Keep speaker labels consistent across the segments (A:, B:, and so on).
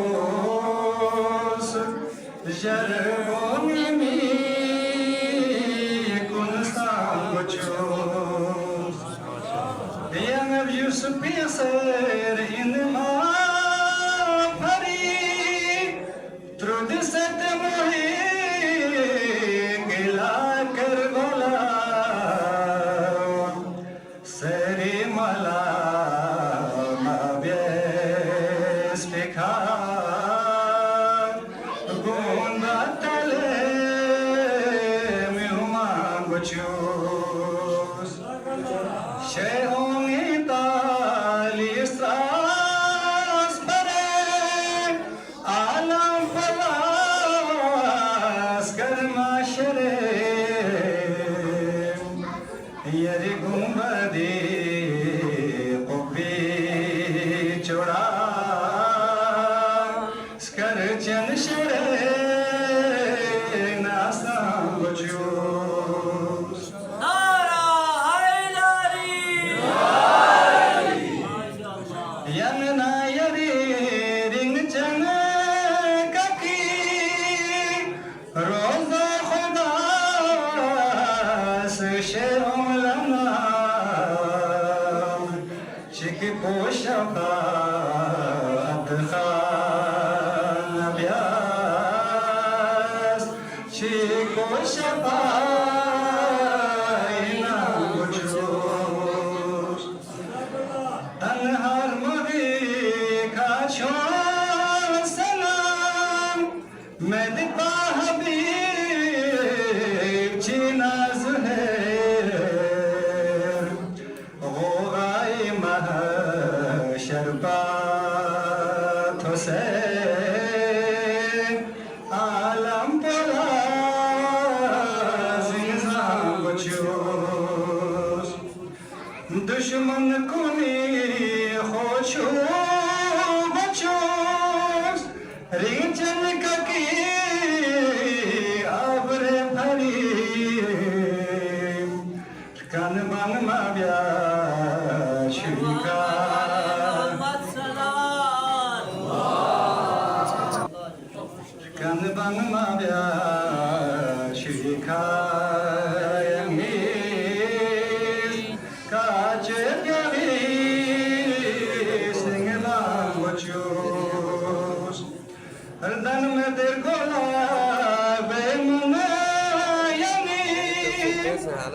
A: Sedrus Jervonimi kun sanguchus Yang of Yusuf Piaser in ma pari Through the set mohi gila karbala Seri mala Shehoni tali stras bare alam falas garma shere yeri gumbadi qubbi choda skar chan shere nasam bachus Yamna yari ring chana kaki roza khuda se she'olana chiki poshaka adkhan abyas chiko shaba Medpa Habib Chinaz hai Ghogai Mahashar Path Hussain Alam Pura Zinzam Bachus Dushman Kuni Khoshu Bachus Ringchan Kaki Kanban mabya shurika Kanban mabya shurika yangis kache pyari singlan wachus Ardan mein der gola bemuna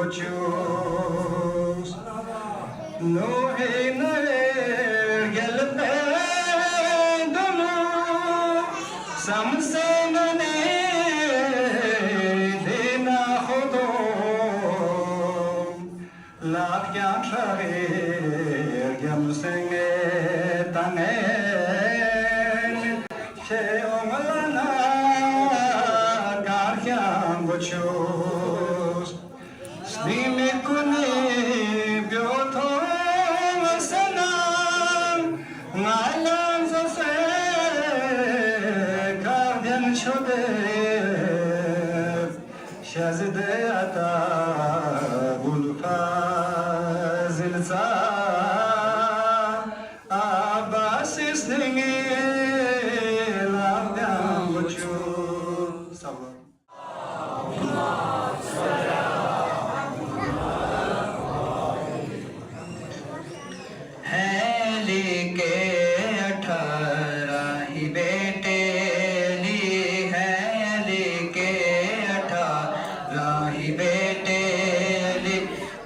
A: gochus no hener gelbendulu samsenane dina khodum lak yan share gamsenge tanen she omalana karyan gochus snime kuni byothom sanam ngalan zase karyan shode shazde ata bulfa zilza abbas istinge lavdam gochus sabr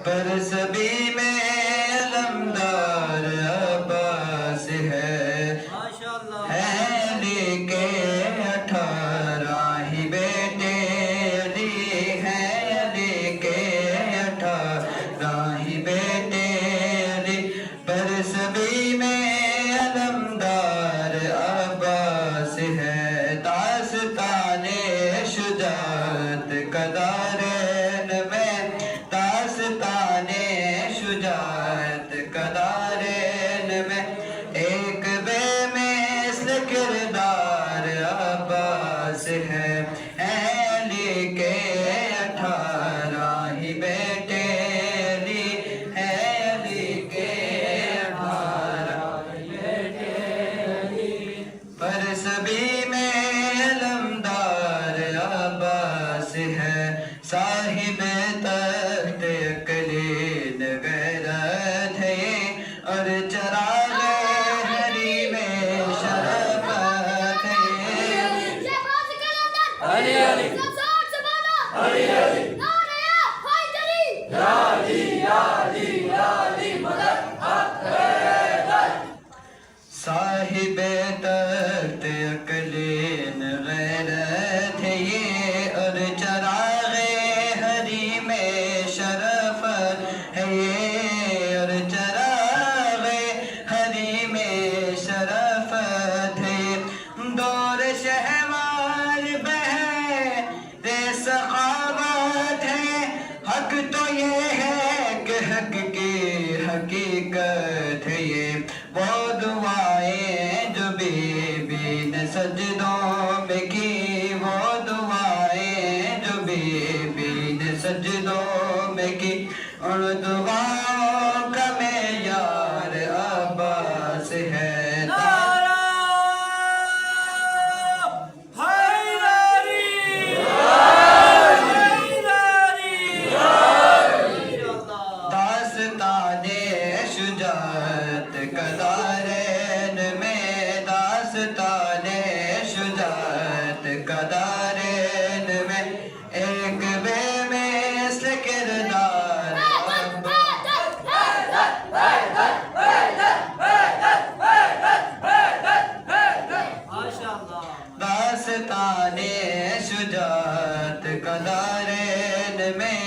B: پر سبھی میں علمدار عباس ہے علی کے 18 ہی بیٹے علی ہیں علی کے 18 ہی بیٹے علی پر سبھی میں علمدار عباس ہے داستان شجاعت کدارین میں داستان شجاعت کدارین میں ایک بے مثل کردار عباس ہے علی کے 18 ہی بیٹے علی ہے علی کے 18 ہی بیٹے علی پر سبھی میں علمدار عباس ہے صاحب تخت اقلید غیرت ہے اور چراغ ہری میں شرفت ہے علی علی علی علی صاحب تخت اقلید غیرت ہے یہ اور چراغ ہری میں شرفت ہے یہ اور چراغ ہری میں شرفت ہے دور شہوار بہر سخاوت ہے حق تو یہ ہے کہ حق کی حقیقت ہے یہ وہ دعائیں جو بی بی نے سجدوں میں کی وہ دعائیں جو بی بی نے سجدوں میں کی ان دعاؤں کا معیار عباس ہے داستان شجاعت کدارین میں داستان شجاعت کدارین میں ایک بے مثل کردار داستان شجاعت کدارین میں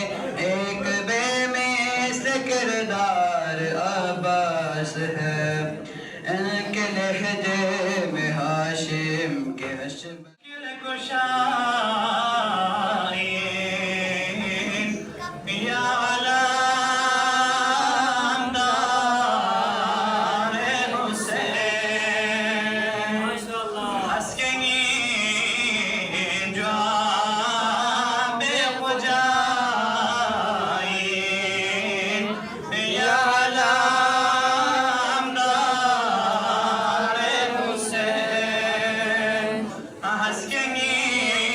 B: ایک بے مثل کردار عباس ہے ان کے لہجے میں ہاشم کے حشم
A: یا علمدار حسین اسکنی جواب خجائین یا علمدار حسین اسکنی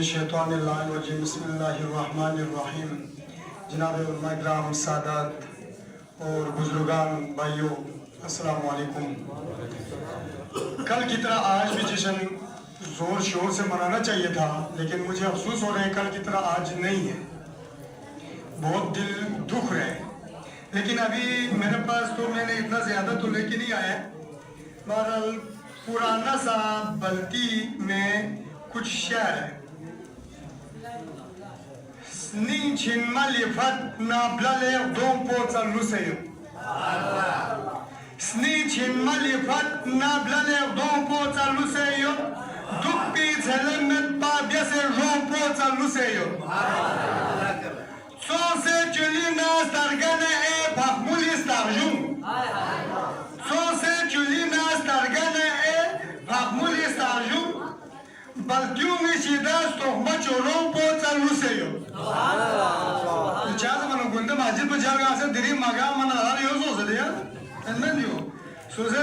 C: الشیطان اللعین الرجیم بسم اللہ الرحمن الرحیم جناب علماء کرام سادات اور بزرگان بھائیوں السلام علیکم. کل کی طرح آج بھی جشن زور شور سے منانا چاہیے تھا لیکن مجھے افسوس ہو رہا ہے کل کی طرح آج نہیں ہے. بہت دل دکھ رہے ہیں لیکن ابھی میرے پاس تو میں نے اتنا زیادہ تو لے کے نہیں آیا. بہرحال پرانا سا بلتی میں کچھ شعر ہے. Sninchin malifat na blale don poca luseju. Sninchin malifat na blale don poca luseju. Dukpi celemet pa bjese ron poca luseju. Co se čulina stargane e pahmuli starjum. Co se čulina stargane e pahmuli starjum. Baltiumi și dați tohmăciu ron poca luseju. چاہتا منو گندہ ماجد پر جاگا آسے دری مگا منہ دار use ہو سکتے ہیں انمین دیو سوزے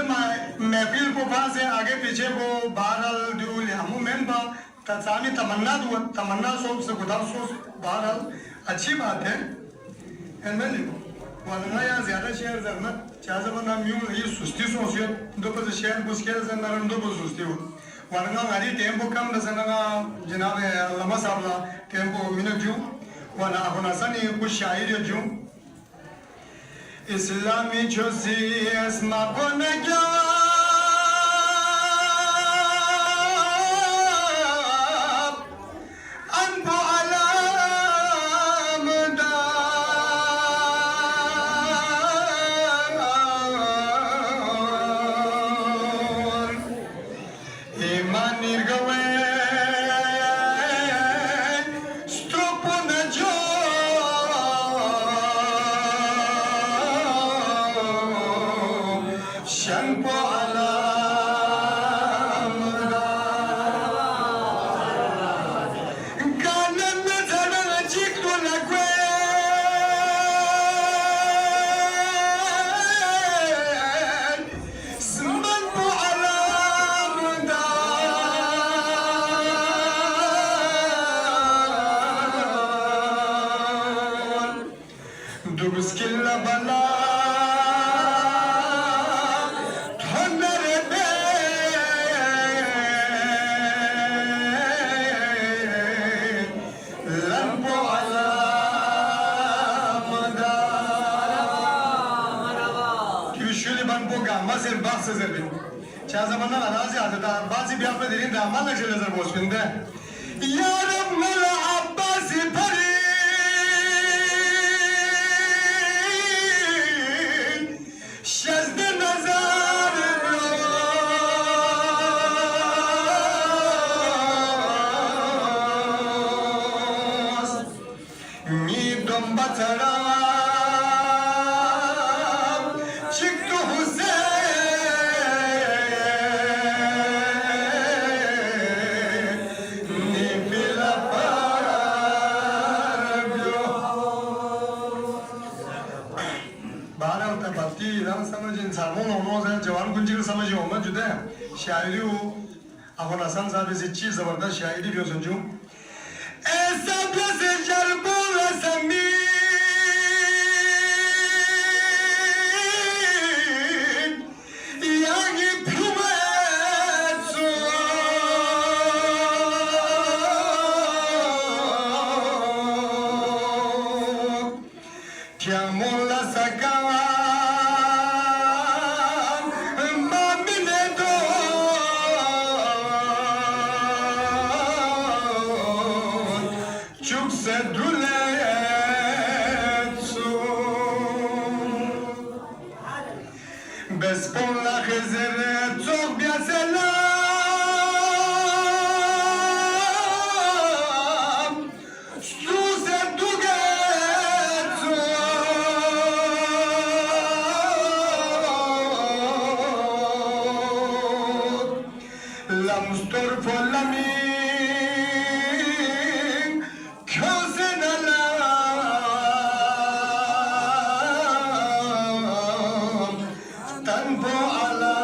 C: محفیل کو پھانسے آگے پیچھے کو بہرحال دیو لیامو مین با تسامی تمنا دو تمنا سوپ سے خدا سوپ بہرحال اچھی بات ہے انمین دیو ورنہ یا زیادہ شہر زرمت چاہتا منہ میوں یہ سستی سوچیو دو پر شہر بسکر زنرن دو پر سستی ہو ورنہ غری ٹیمپو کم دسنگا جناب علامہ صاحبہ ٹیمپو منٹ جو وانا هنا سني والشاعر يجوم اسلامي جوزي اسمع بنجا انبو على مدى ايمان يرغوين Duguskilla bala thonare be lampo ala mada Küşüli ban bu gamma sen baksız edin. Çağ zamanlar arazi adıda bazı bir hafta dilin damanla şöyle boşkunde. Ya Rab mala Abbasi pari شاعری ہو اپن حسن صاحب سے چیز زبردست شاعری بھی ہو سنجھوں ایسا پیسے جربو رسمی یعنی پیویتسو کیا مولا سکا Bespolla Hızır'ı çok bir selam Su se dugetsu La mustorfo la min Kösen Allah Tanpo ala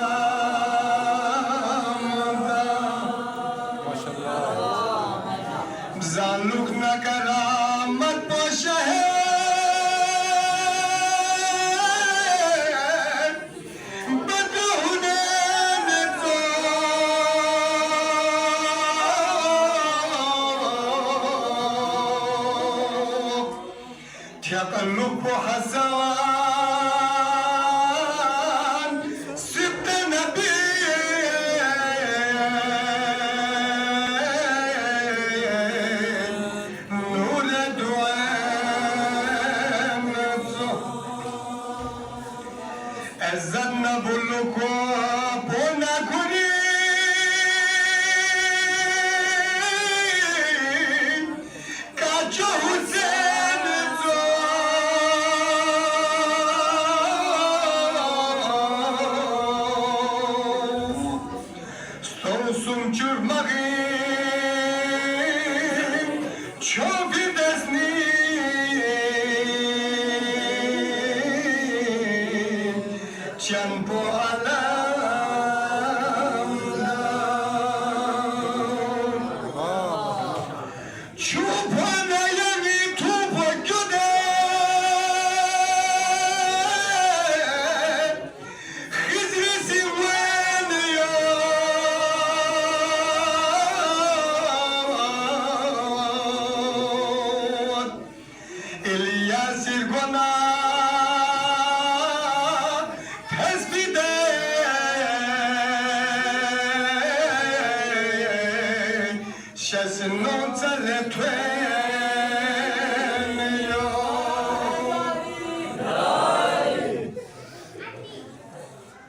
C: شقلب حسن سبت نبي نور دوام عزتنا بلوكو بونا كوني كاجو حسين Stolsum çırmağın çok desni can po alamdan çupana yeni tupa göde hizresi İlyas İrgona tespide şesino teletweniyor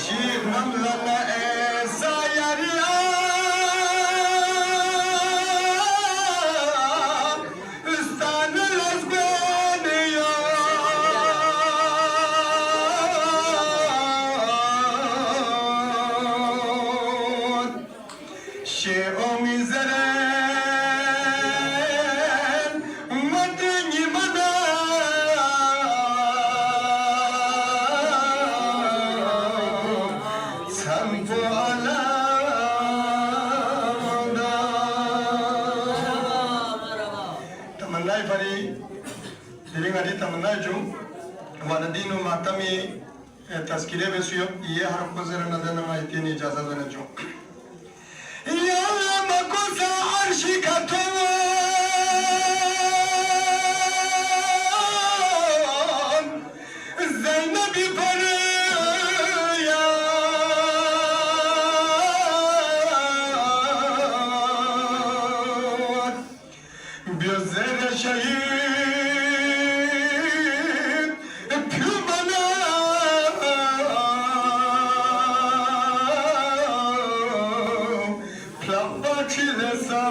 C: şiir namlana eza yariya üstanı lezbeniyor şe'om izeren madeni madam sanpo alamdan tamanai fari diringadi tamanai jum wanadinu matami taskire besuyo ye harf kozera nadana ma itini ijazat dena jum ya makosa arshi katon Zeynep'i parayar gözlere şehit pümana plakbakile saca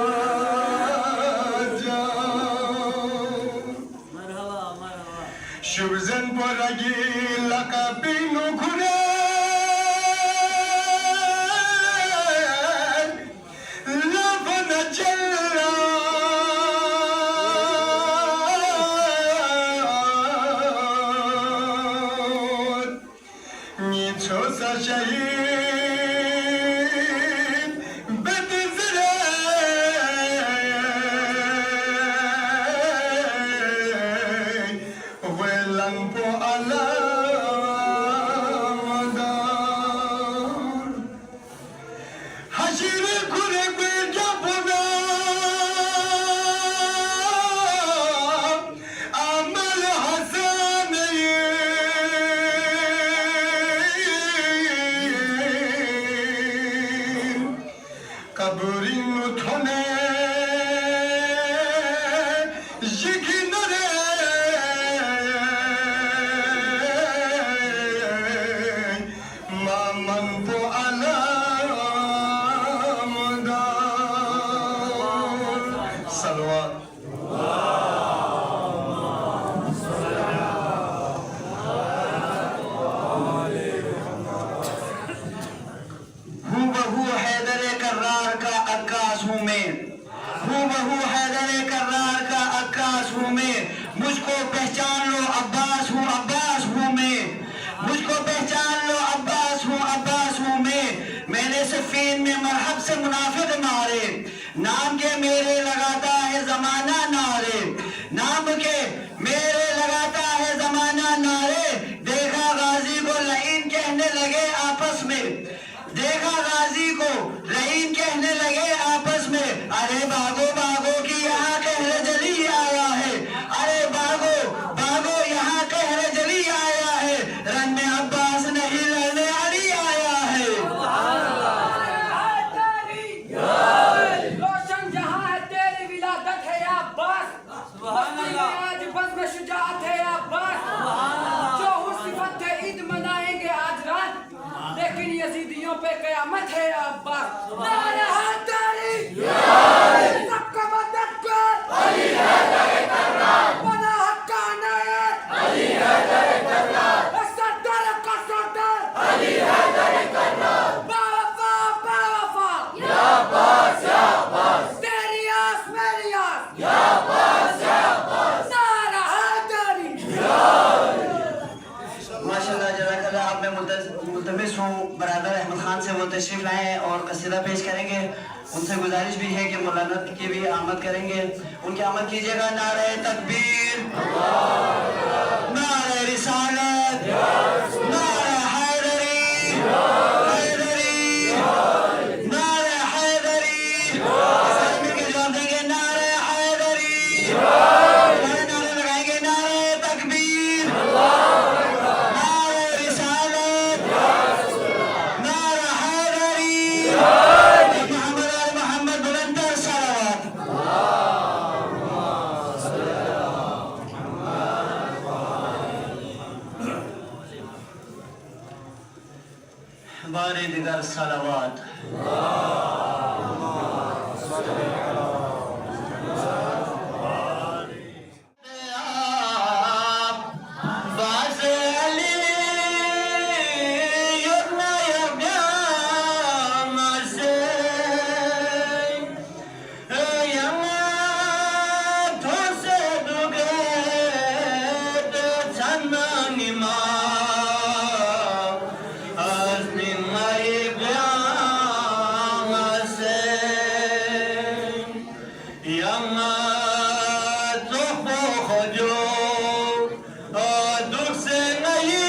D: مرحبا مرحبا
C: Şubzen poragi lakabinu kure lafana cella niçosa şehit bedizre Velang po alamadar Haşiri kurek bir capına Amal Hasan'ı
B: Siffin میں مرحب سے منافق مارے نام کے میرے لگاتا ہے زمانہ نعرے نام کے میرے لگاتا ہے زمانہ نعرے دیکھا غازی کو لعین کہنے لگے آپس میں دیکھا غازی کو لعین کہنے لگے آپس میں ارے باغو باغو کی یہاں قہر جلی آیا ہے ارے باغو باغو یہاں قہر جلی آیا ہے رن میں عباس نہیں لڑنے علی آیا ہے
D: روشن جہاں ہے تیری ولادت ہے یا عباس بستی میں آج بزم شجاعت ہے یا عباس جو صفت ہے عید منائیں گے آج رات لیکن یزیدیوں پہ قیامت ہے یا عباس نعرہ حیدری سب کا مدد کر علی حیدر کرار بنا حقانہ علی حیدر کرار صدر کا صدر علی حیدر کرار باوفا باوفا یا عباس یا عباس تیری آس میری آس یا عباس یا عباس نعرہ حیدری
B: ماشاءاللہ جزاک اللہ آپ میں ملتمس ہوں برادر احمد خان سے وہ تشریف لائیں اور قصیدہ پیش کریں گے ان سے گزارش بھی ہے کہ مولانا کی بھی آمد کریں گے ان کی آمد کیجیے گا نعرہ تکبیر نعرہ رسالت نعرہ حیدری حیدری نعرہ حیدری ساتھ مل کے جواب دیں گے نعرہ حیدری نعرے لگائیں گے نعرہ تکبیر نعرہ رسالت نعرہ حیدری محمد آل محمد بلندر صلوات بار دیگر صلوات باز علی یبنا یبیام سے یما دھوسے دگیت چھنانی ماں ازنی مائی بیام سے یما دھوپو خجو دکھ سے نہیں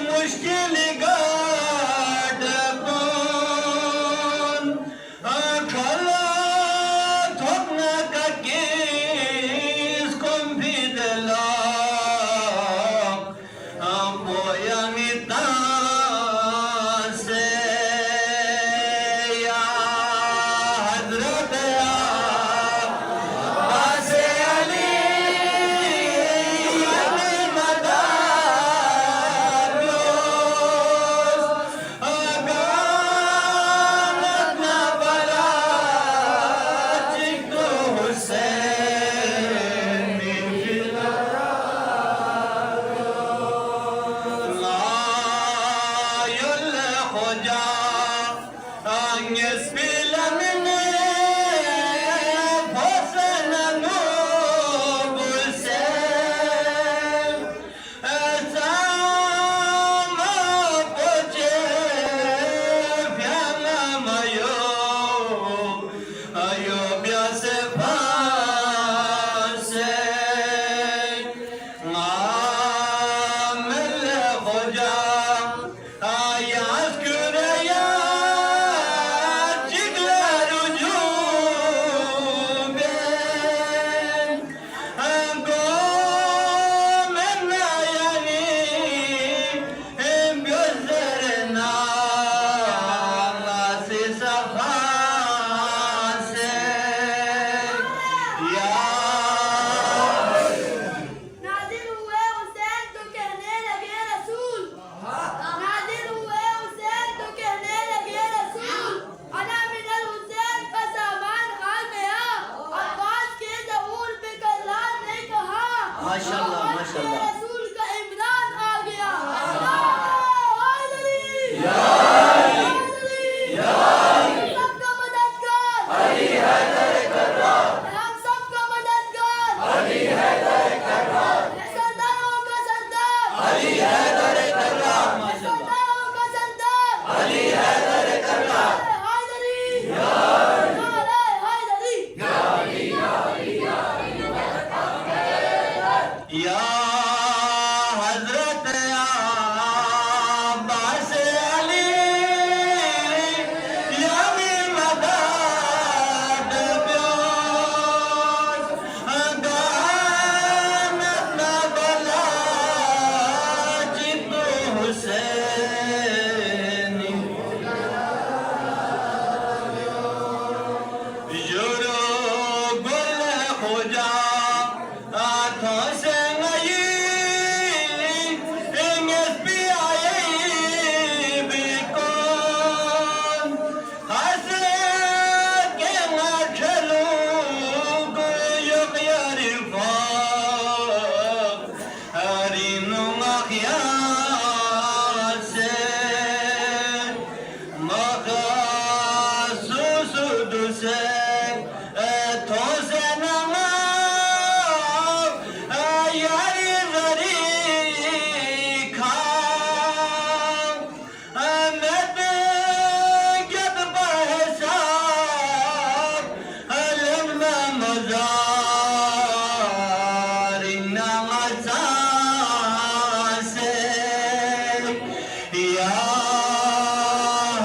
B: مشکل گاٹ کون کھلا دھوپنا کا کس کم بھی دلا پویا میتا سے یا حضرت عباس علی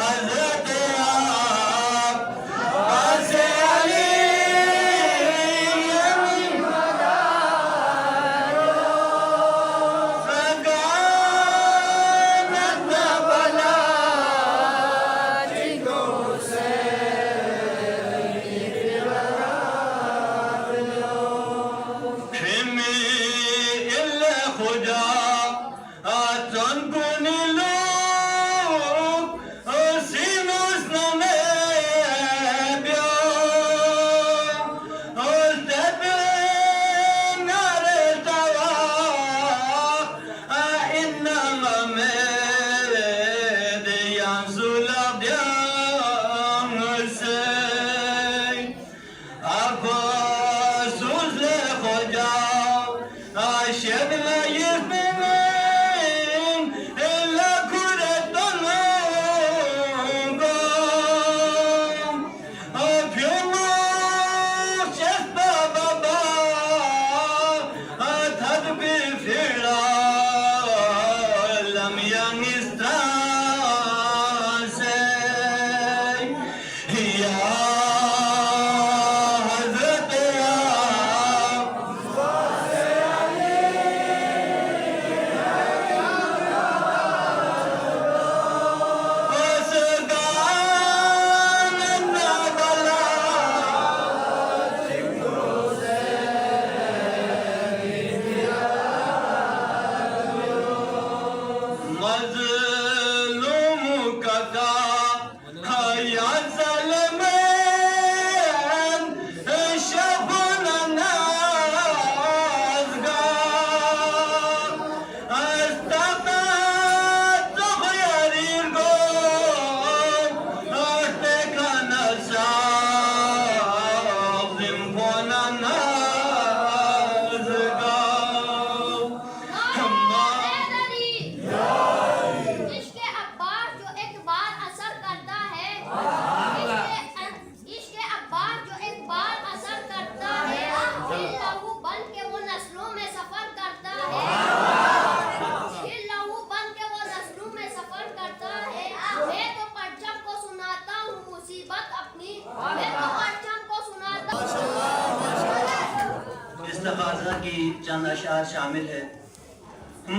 B: حضرت عباس علی استغاثہ کی چند اشعار شامل ہے.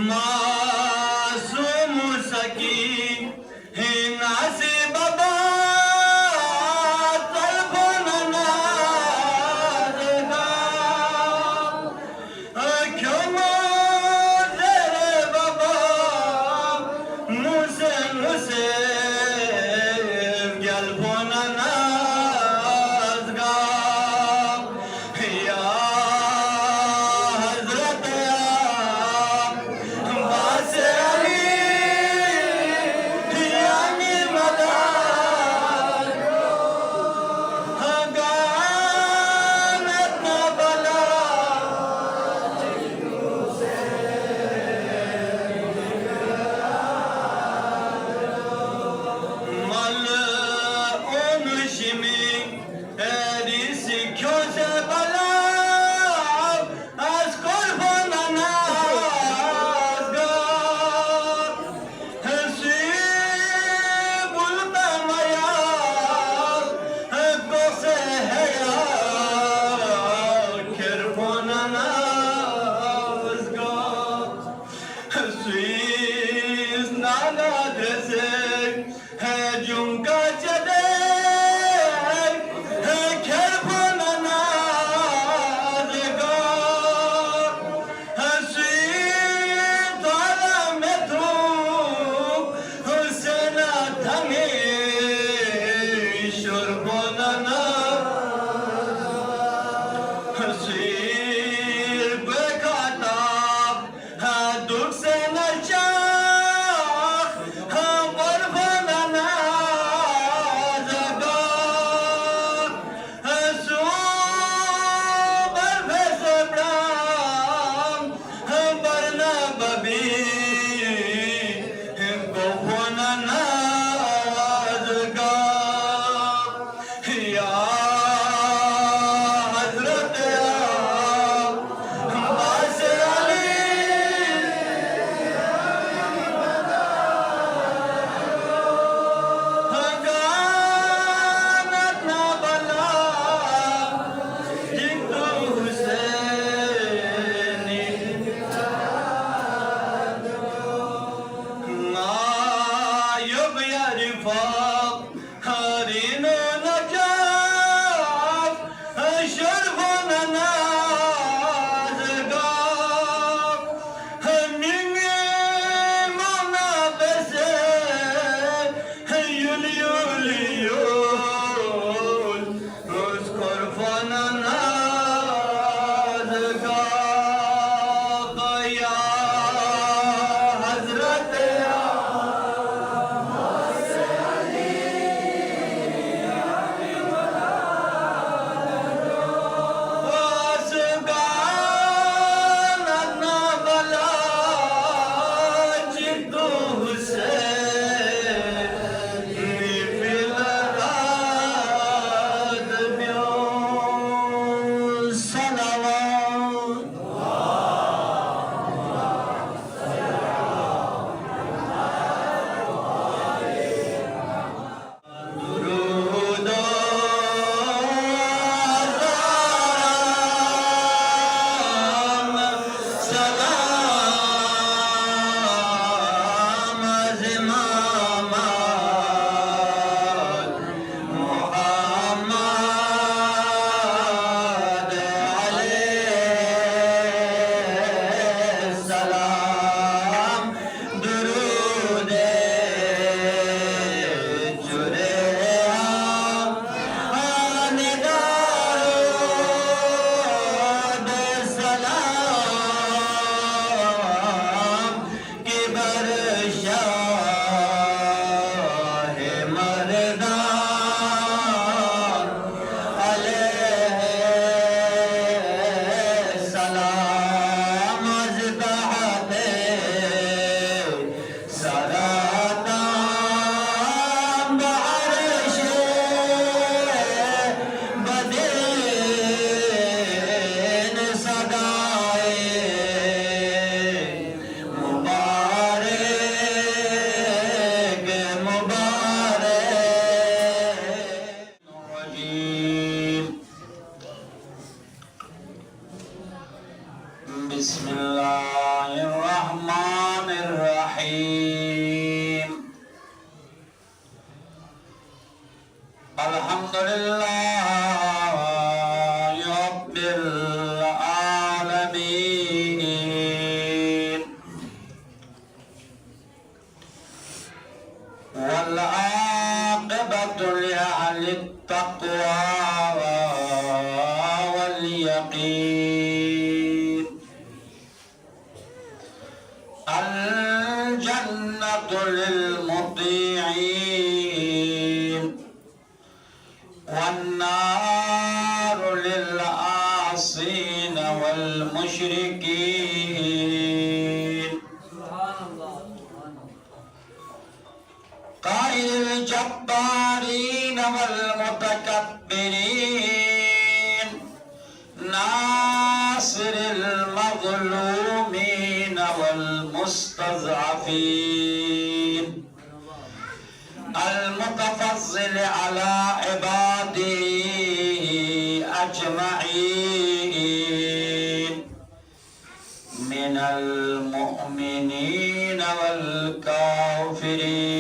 B: معصوم سکی ہے ناصب آباد طلب ننازگاہ کیوں مزر بابا مسے گلب ننازگاہ یا حضرت عباس علی یعنی مدار گانت بلا ملعون شمی ریسی کیوں سے بلا از قرب ننازگار حسیب البمیات گوس حیا کرب ننازگار سویز نانادرسه جونکا چده کرب ننازگار سویز عالم تو حسین تمی شرب ننازگار سویز بکاتاب دک سے نشاخ قرب ننازگار والعاقبة لأهل التقوى واليقين. الجنة للمطيعين والنار للعاصين والمشركين. قائل الجبارين والمتكبرين ناصر المظلومين والمستضعفين المتفضل على عباده أجمعين من المؤمنين والكافرين.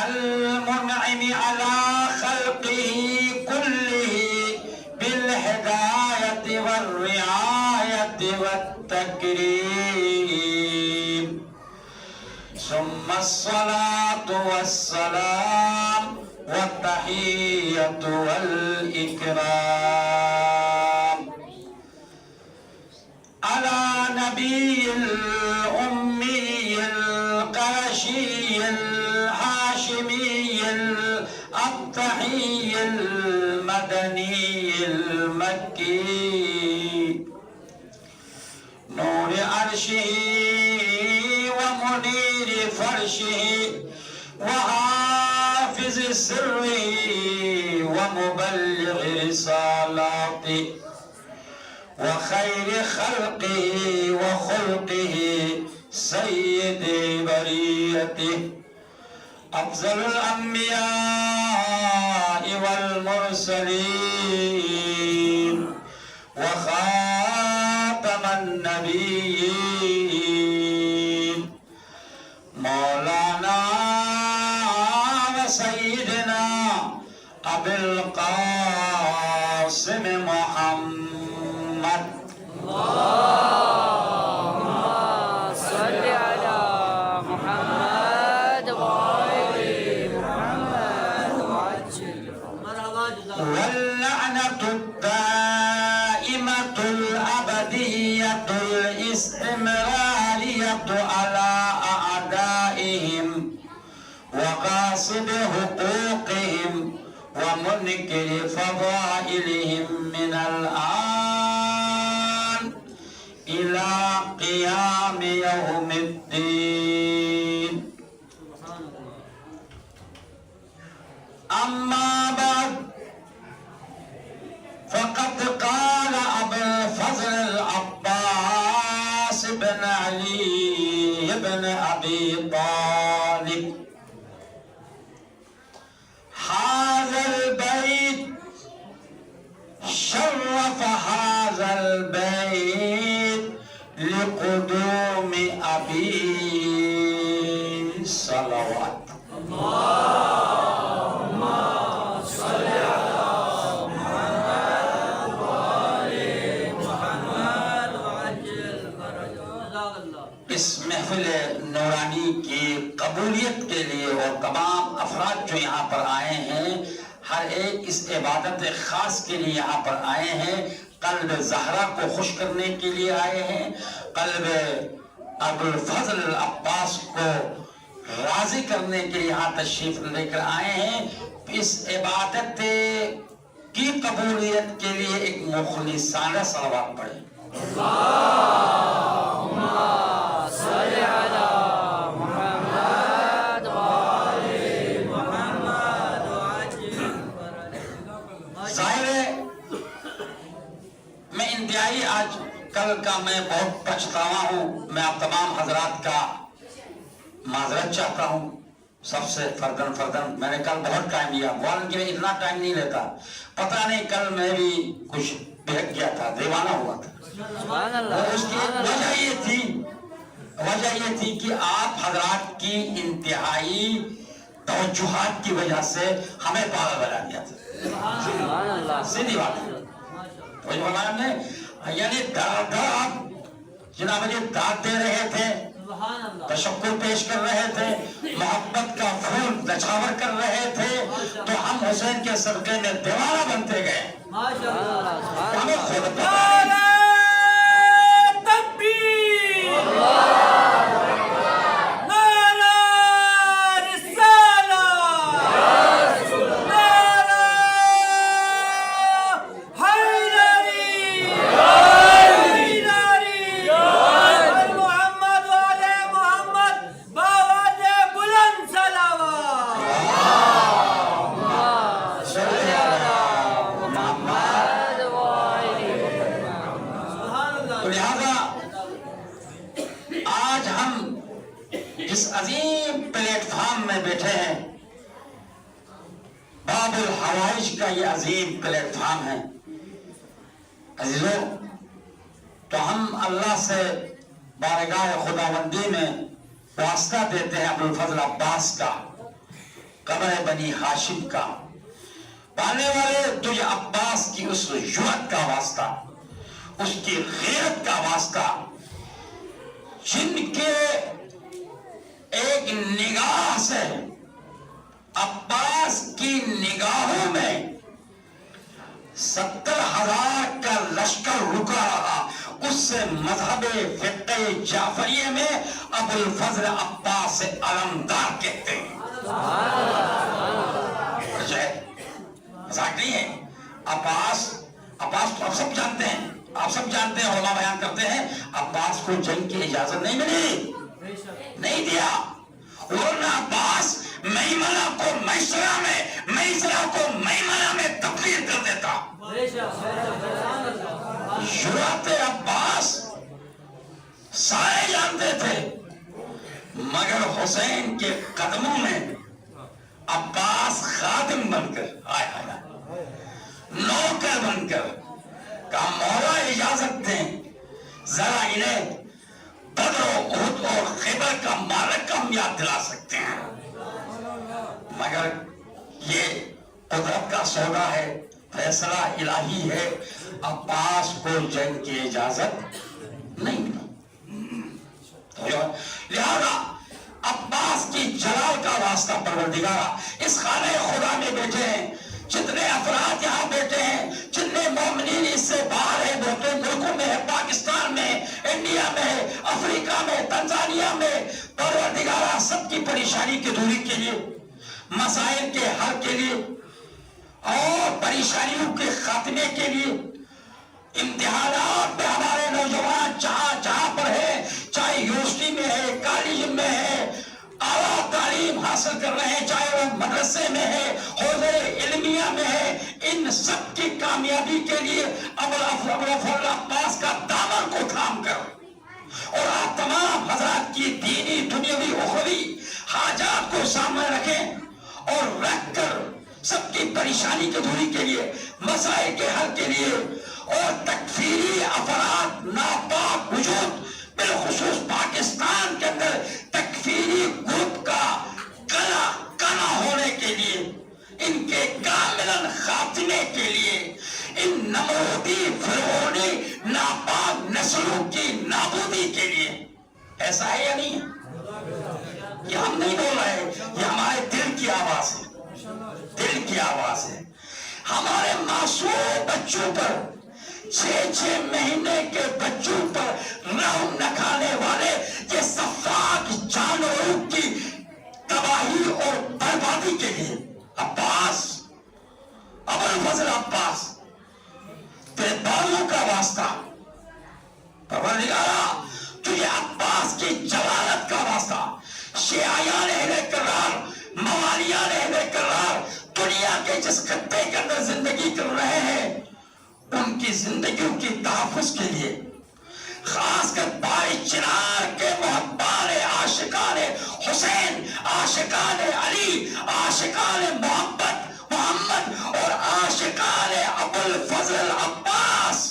B: المنعم على خلقه كله بالهداية والرعاية والتكريم. ثم الصلاة والسلام والتحية والإكرام على نبي الأمي القرشي الهاشمي الأبطحي المدني المكي نور عرشه ومنير فرشه وحافظ سره ومبلغ رسالاته وخير خلقه وخلقه سيد بريته أفضل الأنبياء والمرسلين وخاتم النبيين مولانا وسيدنا أبي القاسم محمد.
D: صل على محمد وآل محمد وعجل.
B: واللعنة الدائمة الأبدية الاستمرارية على أعدائهم وغاصب حقوقهم ومنكر فضائلهم من الآن إلى قيام يوم الدين. أما بعد فقد قال أبو الفضل العباس بن علي بن أبي طالب هذا البيت شرف هذا البيت لقدوم أبي صلوات. اللهم صل على محمد وآل محمد وعجل فرجه. اس محفل نورانی کی قبولیت کے لیے اور تمام افراد جو یہاں پر آئے ہیں ہر ایک اس عبادت خاص کے لیے یہاں پر آئے ہیں. قلب زہرا کو خوش کرنے کے لیے آئے ہیں. قلب ابو الفضل العباس کو راضی کرنے کے لیے یہاں تشریف لے کر آئے ہیں. اس عبادت کی قبولیت کے لیے ایک مخلصانہ صلوات پڑھیں. اللہم صل علی محمد وآل محمد وعجل فرجہ. ظاہر ہے میں انتہائی آج کل کا میں بہت پچھتاوا ہوں. میں آپ تمام حضرات کا معذرت چاہتا ہوں. سب سے فردن میں نے کل بہت ٹائم لیا. مولانا کے لیے اتنا ٹائم نہیں لیتا. پتہ نہیں کل میں بھی کچھ بہک گیا تھا, دیوانہ ہوا تھا. اس کی وجہ یہ تھی کہ آپ حضرات کی انتہائی توجہات کی وجہ سے ہمیں پاگل بنا دیا تھا. سیدھی بات ہے. یعنی آپ جناب جی داد دے رہے تھے تشکر پیش کر رہے تھے، محبت کا پھول نچھاور کر رہے تھے، تو ہم حسین کے صدقے میں دیوانہ بنتے گئے۔ ہمیں خود پتہ نہیں۔ عظیم پلیٹ فارم میں بیٹھے ہیں، باب الحوائج کا یہ عظیم پلیٹ فارم ہے۔ عزیزو، تو ہم اللہ سے بارگاہ خداوندی میں واسطہ دیتے ہیں ابوالفضل عباس کا، قبر بنی ہاشم کا، پانے والے تجھے عباس کی اس جرأت کا واسطہ، اس کی غیرت کا واسطہ، جن کے ایک نگاہ سے عباس کی نگاہوں میں 70,000 کا لشکر رکا رہا، اس سے مذہب فقہ جعفریہ میں ابوالفضل عباس سے علمدار کہتے ہیں۔ مذاق نہیں ہے۔ عباس تو آپ سب جانتے ہیں، علماء بیان کرتے ہیں، عباس کو جنگ کی اجازت نہیں ملی، نہیں دیا، ورنہ عباس میمنہ کو میسرہ کو میمنہ میں تبدیل کر دیتا۔ جرأت عباس سارے جانتے تھے، مگر حسین کے قدموں میں عباس خادم بن کر، نوکر بن کر کہا مولا اجازت دیں، ذرا انہیں بدر و احد اور خیبر کا معرکہ ہم یاد دلا سکتے ہیں۔ مگر یہ قدرت کا سودا ہے، فیصلہ الہی ہے، عباس کو جنگ کی اجازت نہیں ملی۔ لہذا عباس کی جلال کا واسطہ پروردگارہ، اس خانہ خدا میں بیٹھے ہیں، جتنے افراد یہاں بیٹھے ہیں، جتنے مومنین اس سے باہر ہیں، بہتوں ملکوں میں ہے، پاکستان میں، انڈیا میں، افریقہ میں، تنزانیہ میں، پروردگارہ سب کی پریشانی کی دوری کے لیے، مسائل کے حل کے لیے اور پریشانیوں کے خاتمے کے لیے، امتحانات میں ہمارے نوجوان جہاں پر ہے، چاہے یونیورسٹی میں ہے، کالج میں ہے، اعلیٰ تعلیم حاصل کر رہے ہیں، چاہے وہ مدرسے میں ہے، حوزے علمیہ میں ہے، ان سب کی کامیابی کے لیے ابوالفضل عباس کا دامن کو تھام کر اور آپ تمام حضرات کی دینی، دنیاوی، اخروی حاجات کو سامنے رکھیں اور رکھ کر سب کی پریشانی کی دوری کے لیے، مسائل کے حل کے لیے اور تکفیری افراد، ناپاک وجود، بالخصوص پاکستان کے اندر تکفیری گروپ کا کنا ہونے کے لیے، ان کے کاملاً خاتمے کے لیے، ان نمرودی، فرعونی، ناپاک نسلوں کی نابودی کے لیے۔ ایسا ہے یا نہیں ہے؟ یہ ہم نہیں بول رہے، یہ ہمارے دل کی آواز ہے، دل کی آواز ہے۔ ہمارے معصوم بچوں پر، 6 مہینے کے بچوں پر رحم نہ کھانے والے یہ سفاک جانوروں کی تباہی اور بربادی کے لیے عباس، ابوالفضل عباس، تیرے بالوں کا واسطہ، پروردگارہ تجھے عباس کی جلالت کا واسطہ، شیعیان اہل کرار، موالیان اہل کرار، دنیا کے جس خطے کے اندر زندگی کر رہے ہیں، ان کی زندگیوں کی تحفظ کے لیے، خاص کر بھائی چنار کے محبان عاشقان حسین، عاشقان علی، عاشقان محمد اور عاشقان ابوالفضل عباس،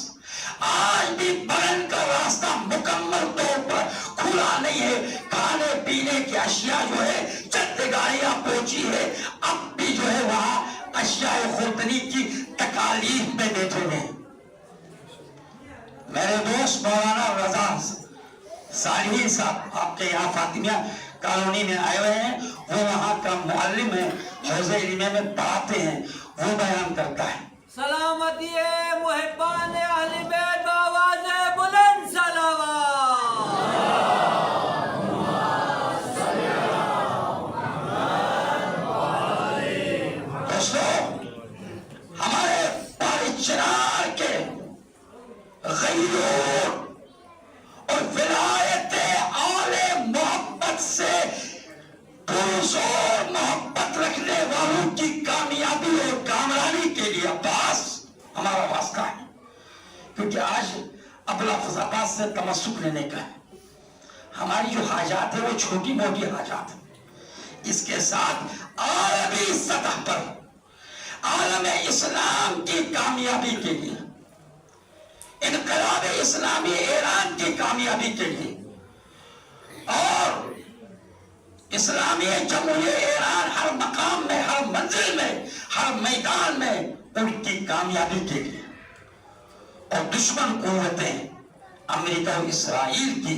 B: آج بھی بغن کا راستہ مکمل طور پر کھلا نہیں ہے۔ کھانے پینے کی اشیاء جو ہے، چند گاڑیاں پہنچی ہے، اب بھی جو ہے وہاں اشیاء خوردنی کی تکالیف میں بیٹھے ہیں۔ میرے دوست مولانا رضا
E: صالحین صاحب آپ کے یہاں فاطمیہ کالونی میں آئے ہوئے ہیں، وہ وہاں کا معلم ہے، حوض علمیہ میں پڑھاتے ہیں، وہ بیان کرتا ہے۔
F: سلامتی محبان اہل بیت بآواز بلند صلوات۔
E: دوستو، ہمارے پاڑی چنار کے غیور اور ولایت آل محبت سے پرزور محبت رکھنے والوں کی کامیابی اور کامرانی کے لیے عباس ہمارا واسطہ ہے، کیونکہ آج اب لفظ عباس سے تمسک لینے کا ہے۔ ہماری جو حاجات ہے وہ چھوٹی موٹی حاجات ہیں، اس کے ساتھ عالمی سطح پر عالم اسلام کی کامیابی کے لیے، انقلاب اسلامی ایران کی کامیابی کے لیے اور اسلامی جمہوریہ ایران ہر مقام میں، ہر منزل میں، ہر میدان میں ان کی کامیابی کے لیے اور دشمن قوتیں امریکہ اور اسرائیل کی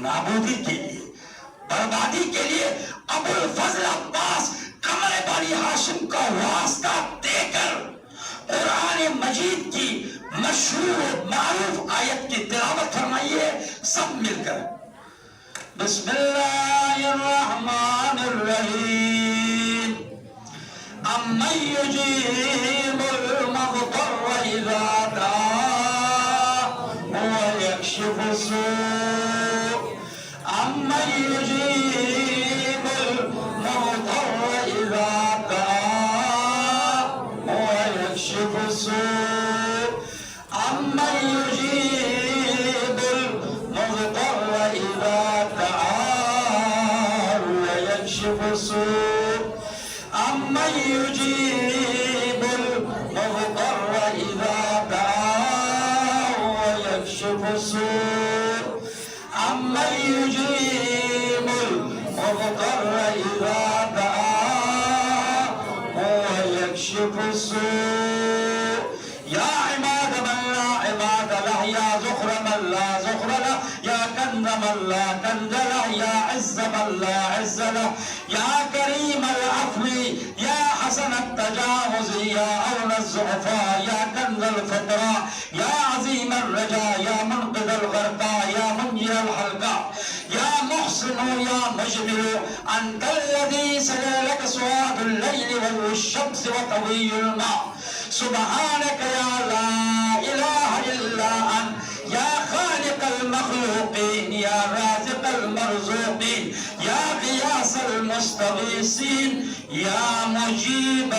E: نابودی کے لیے، بربادی کے لیے ابو الفضل عباس قمر بانی ہاشم کا واسطہ دے کر قرآن مجید کی مشہور و معروف آیت کی تلاوت فرمائیے سب مل کر۔ بسم اللہ الرحمن الرحیم امن یجیب المضطر اذا دعا ویکشف السوء امن یجیب المضطر اذا دعا ویکشف السوء امن یجیب المضطر اذا ويكشف السوء أمن يجيب المضطر إذا دعا ويكشف السوء أمن يجيب المضطر إذا دعا ويكشف السوء يا عماد من لا عماد له يا زخر من لا زخر له يا كنز من لا كنز له يا عز من لا عز له يا كريم العفو يا حسن التجاوز يا أولى الزعفاء يا كنز الفقراء يا عظيم الرجاء يا منقذ الغرقاء يا منجي الحلقاء يا محسن يا مجمل أنت الذي سجى لك سواد الليل والشمس وطوي الماء سبحانك يا لا إله إلا أنت يا خالق المخلوقين يا رازق المرزوقين يا غياث المستغيثين يا مجيب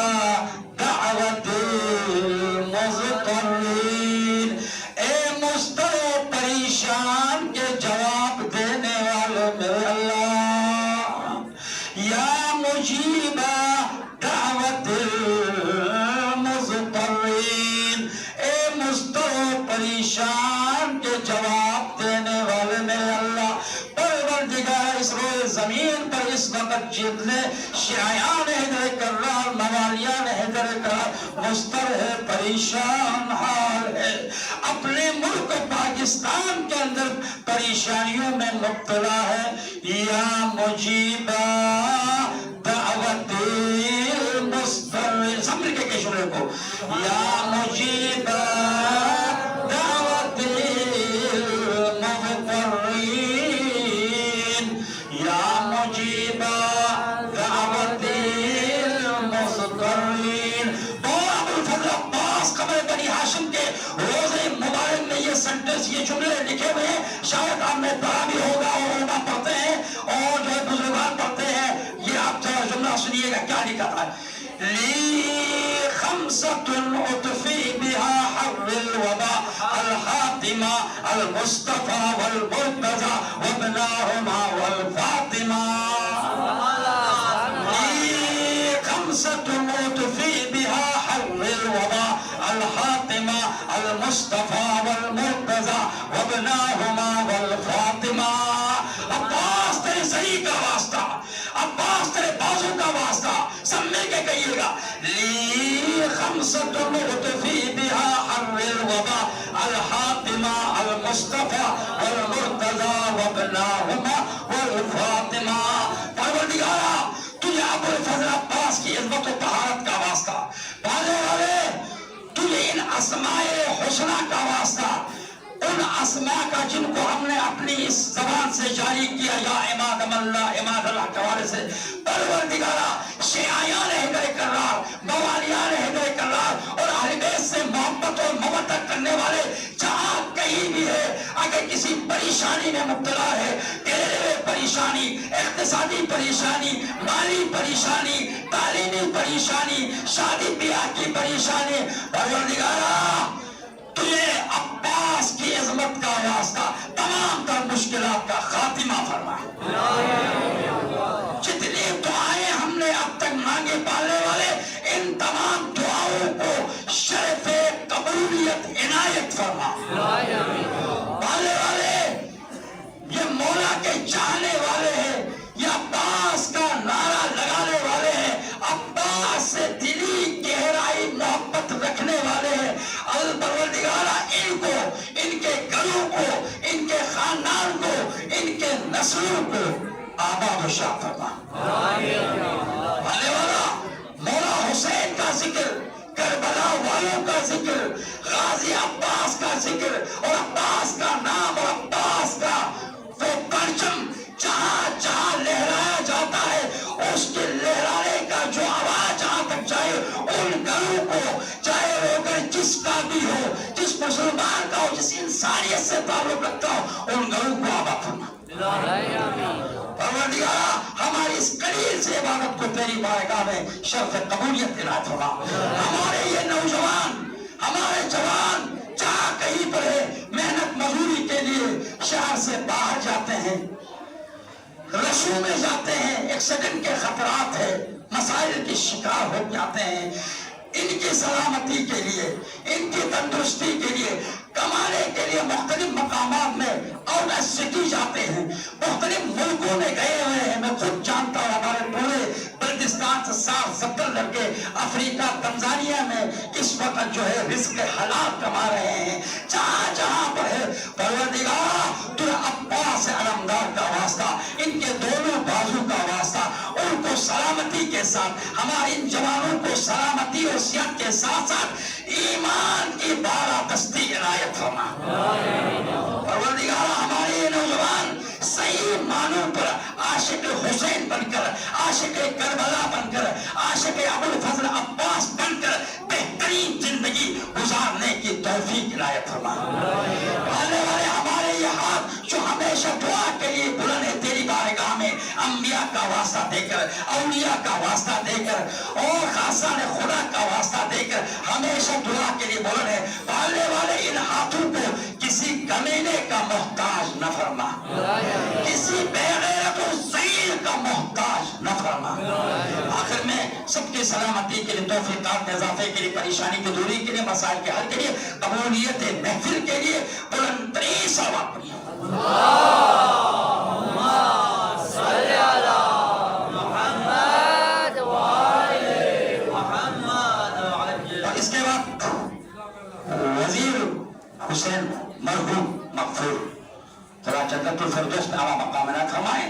E: دعوة المضطرين اے مضطر پریشان کے جواب دینے والے میرے اللہ، یا مجیب دعوت المضطرین اے مضطر پریشان کے جواب دینے والے میرے اللہ۔ پروردگار اس روئے زمین پر اس وقت جتنے شیعیان حیدر کرار، موالیان حیدر کرار مضطر ہے، پریشان حال ہے، اپنے ملک پاکستان کے اندر پریشانیوں میں مبتلا ہے، یا مجیب دعوت المضطرین سب مل کے کہہ شروع کو، یا مجیب دعوت المضطرین یا مجیب دعوت المضطرین۔ اور ابو الفضل عباس قمر بنی ہاشم کے روزے مبارک میں یہ سنٹنس، یہ جملے لکھے ہوئے ہیں، شاید آپ نے پڑھا بھی ہوگا اور علماء پڑھتے ہیں اور جو ہے بزرگان پڑھتے ہیں۔ یہ آپ جملہ سنیے گا کیا لکھا تھا، لی خمسۃ اطفی بہا حر الوبا الحاتمہ المصطفى والمرتضى وابناهما والفاطمہ، لی خمسۃ اطفی بہا حر الوبا الحاتمہ المصطفى والمرتضى وابناهما والفاطمہ۔ عباس تیرے سری کا واسطہ، عباس تیرے بازو کا واسطہ، سب مل کے کے کہیے گا لی خمسۃ مغتفی بہا حر الوبا الحاتمہ المصطفیٰ والمرتضی وابناہما والفاطمہ. پروردگارا تجھے ابو الفضل عباس کی عظمت و طہارت کا واسطہ، پالے والے تجھے ان اسماء حسنہ کا واسطہ، ان اسماء کا جن کو ہم نے اپنی اس زبان سے جاری کیا یا عماد اللہ عماد اللہ کے حوالے سے. پروردگارا شیعیان حیدر کرار، موالیان حیدر کرار اور اہل بیت سے محبت اور مودت کرنے والے جہاں کہیں بھی ہے، اگر کسی پریشانی میں مبتلا ہے، تیرے پریشانی، اقتصادی پریشانی، مالی پریشانی، تعلیمی پریشانی، شادی بیاہ کی پریشانی، پروردگارا تجھے عباس کی عظمت کا واسطہ تمام تر مشکلات کا خاتمہ فرما. جتنی دعائیں ہم نے اب تک مانگے پالنے والے، ان تمام دعاؤں کو شرف قبولیت عنایت فرما. پالنے والے یہ مولا کے چاہنے والے ہیں، یہ عباس کا نعرہ لگانے والے ہیں، عباس سے دلی گہرائی محبت رکھنے والے ہیں. الپروردگارہ ان کو، ان کے گھروں کو، ان کے خاندان کو، ان کے نسلوں کو آباد و شاد فرما. بھالے والا مولا حسین کا ذکر، کربلا والوں کا ذکر، غازی عباس کا ذکر اور عباس کا نام اور عباس کا وہ پرچم جہاں جہاں لہرایا جاتا ہے، اس کے لہرانے کا جو آواز جہاں تک جائے، ان گھروں کو، چاہے وہ گھر جس کا بھی ہو، جس مسلمان کا ہو، جس انسانیت سے تعلق رکھتا ہو، ان گھروں کو آباد فرما. پروردگارہ ہماری اس قلیل سے عبادت کو تیری بارگاہ میں شرف قبولیت عنایت فرما. ہمارے یہ نوجوان، ہمارے جوان جہاں کہیں پر ہے، محنت مزدوری کے لیے شہر سے باہر جاتے ہیں، رسوں میں جاتے ہیں، ایکسیڈنٹ کے خطرات ہیں، مسائل کی شکار ہو جاتے ہیں، ان کی سلامتی کے لیے، ان کی تندرستی کے لیے، کمانے کے لیے مختلف مقامات میں آؤٹ آف سٹی جاتے ہیں، مختلف ملکوں میں گئے ہوئے ہیں. میں خود جانتا ہوں ہمارے پورے بلتستان سے 60-70 لڑکے افریقہ تنزانیہ میں اس وقت جو ہے رزق حلال کما رہے ہیں. جہاں جہاں پر ہے پروردگار تو عباس علمدار کا واسطہ، ان کے دونوں بازو کا واسطہ، ان کو سلامتی کے ساتھ، ہمارے ان جوانوں کو سلامتی اور صحت کے ساتھ ساتھ ایمان کی بالادستی عنایت فرما. پروردگار ہمارے یہ نوجوان صحیح معنوں پر عاشق حسین بن کر، عاشق کربلا بن کر، عاشق ابو الفضل عباس بن کر بہترین زندگی گزارنے کی توفیق عنایت فرما. آنے والے ہمارے یہ ہاتھ جو ہمیشہ دعا کے لیے بلند ہے تیری بارگاہ میں، انبیاء کا واسطہ دے کر، اولیاء کا واسطہ دے کر اور خاصان خدا کا واسطہ دے کر ہمیشہ دعا کے لیے بلند ہے. پالنے والے ان ہاتھوں کو کسی کمینے کا محتاج نہ فرما، کسی بے غیرت و ذلیل کا محتاج نہ فرما. آخر میں سب کی سلامتی کے لیے، توفیقات میں اضافے کے لیے، پریشانی کی دوری کے لیے، مسائل کے حل کے لیے، قبولیت محفل کے لیے بلند ترین صلوات پڑھیے. اس کے بعد وزیر حسین مرحوم مغفور تھوڑا جنت الفردوس میں اعلیٰ مقام عنایت فرمائیں.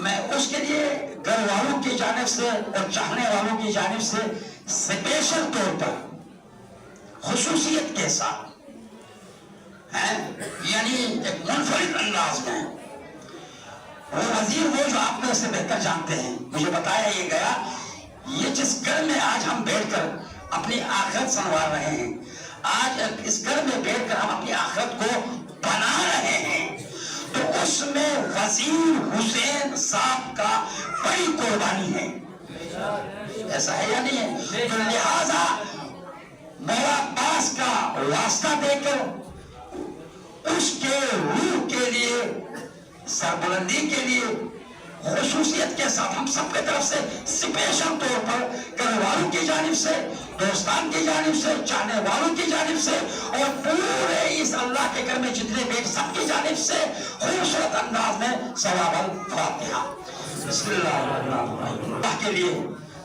E: میں اس کے لیے گھر والوں کی جانب سے اور چاہنے والوں کی جانب سے اسپیشل طور پر خصوصیت کے ساتھ یعنی ایک منفرد انداز میں وہ وزیر وہ جو آپ نے اسے بہتر جانتے ہیں، مجھے بتایا یہ گیا یہ جس گھر میں آج ہم بیٹھ کر اپنی آخرت سنوار رہے ہیں، آج اس گھر میں بیٹھ کر ہم اپنی آخرت کو بنا رہے ہیں، تو اس میں وزیر حسین صاحب کا بڑی قربانی ہے. ایسا ہے یا نہیں ہے؟ تو لہذا مولا عباس کا واسطہ دے کر اس کے روح کے لیے، سربلندی کے لیے خصوصیت کے ساتھ ہم سب کے طرف سے اسپیشل طور پر گھر والوں کی جانب سے، دوستان کی جانب سے، چاہنے والوں کی جانب سے اور پورے اس اللہ کے گھر میں جتنے بیٹھ سب کی جانب سے خوبصورت انداز میں ثواب الفاتحہ. بسم اللہ الرحمن الرحیم. اللہ کے لیے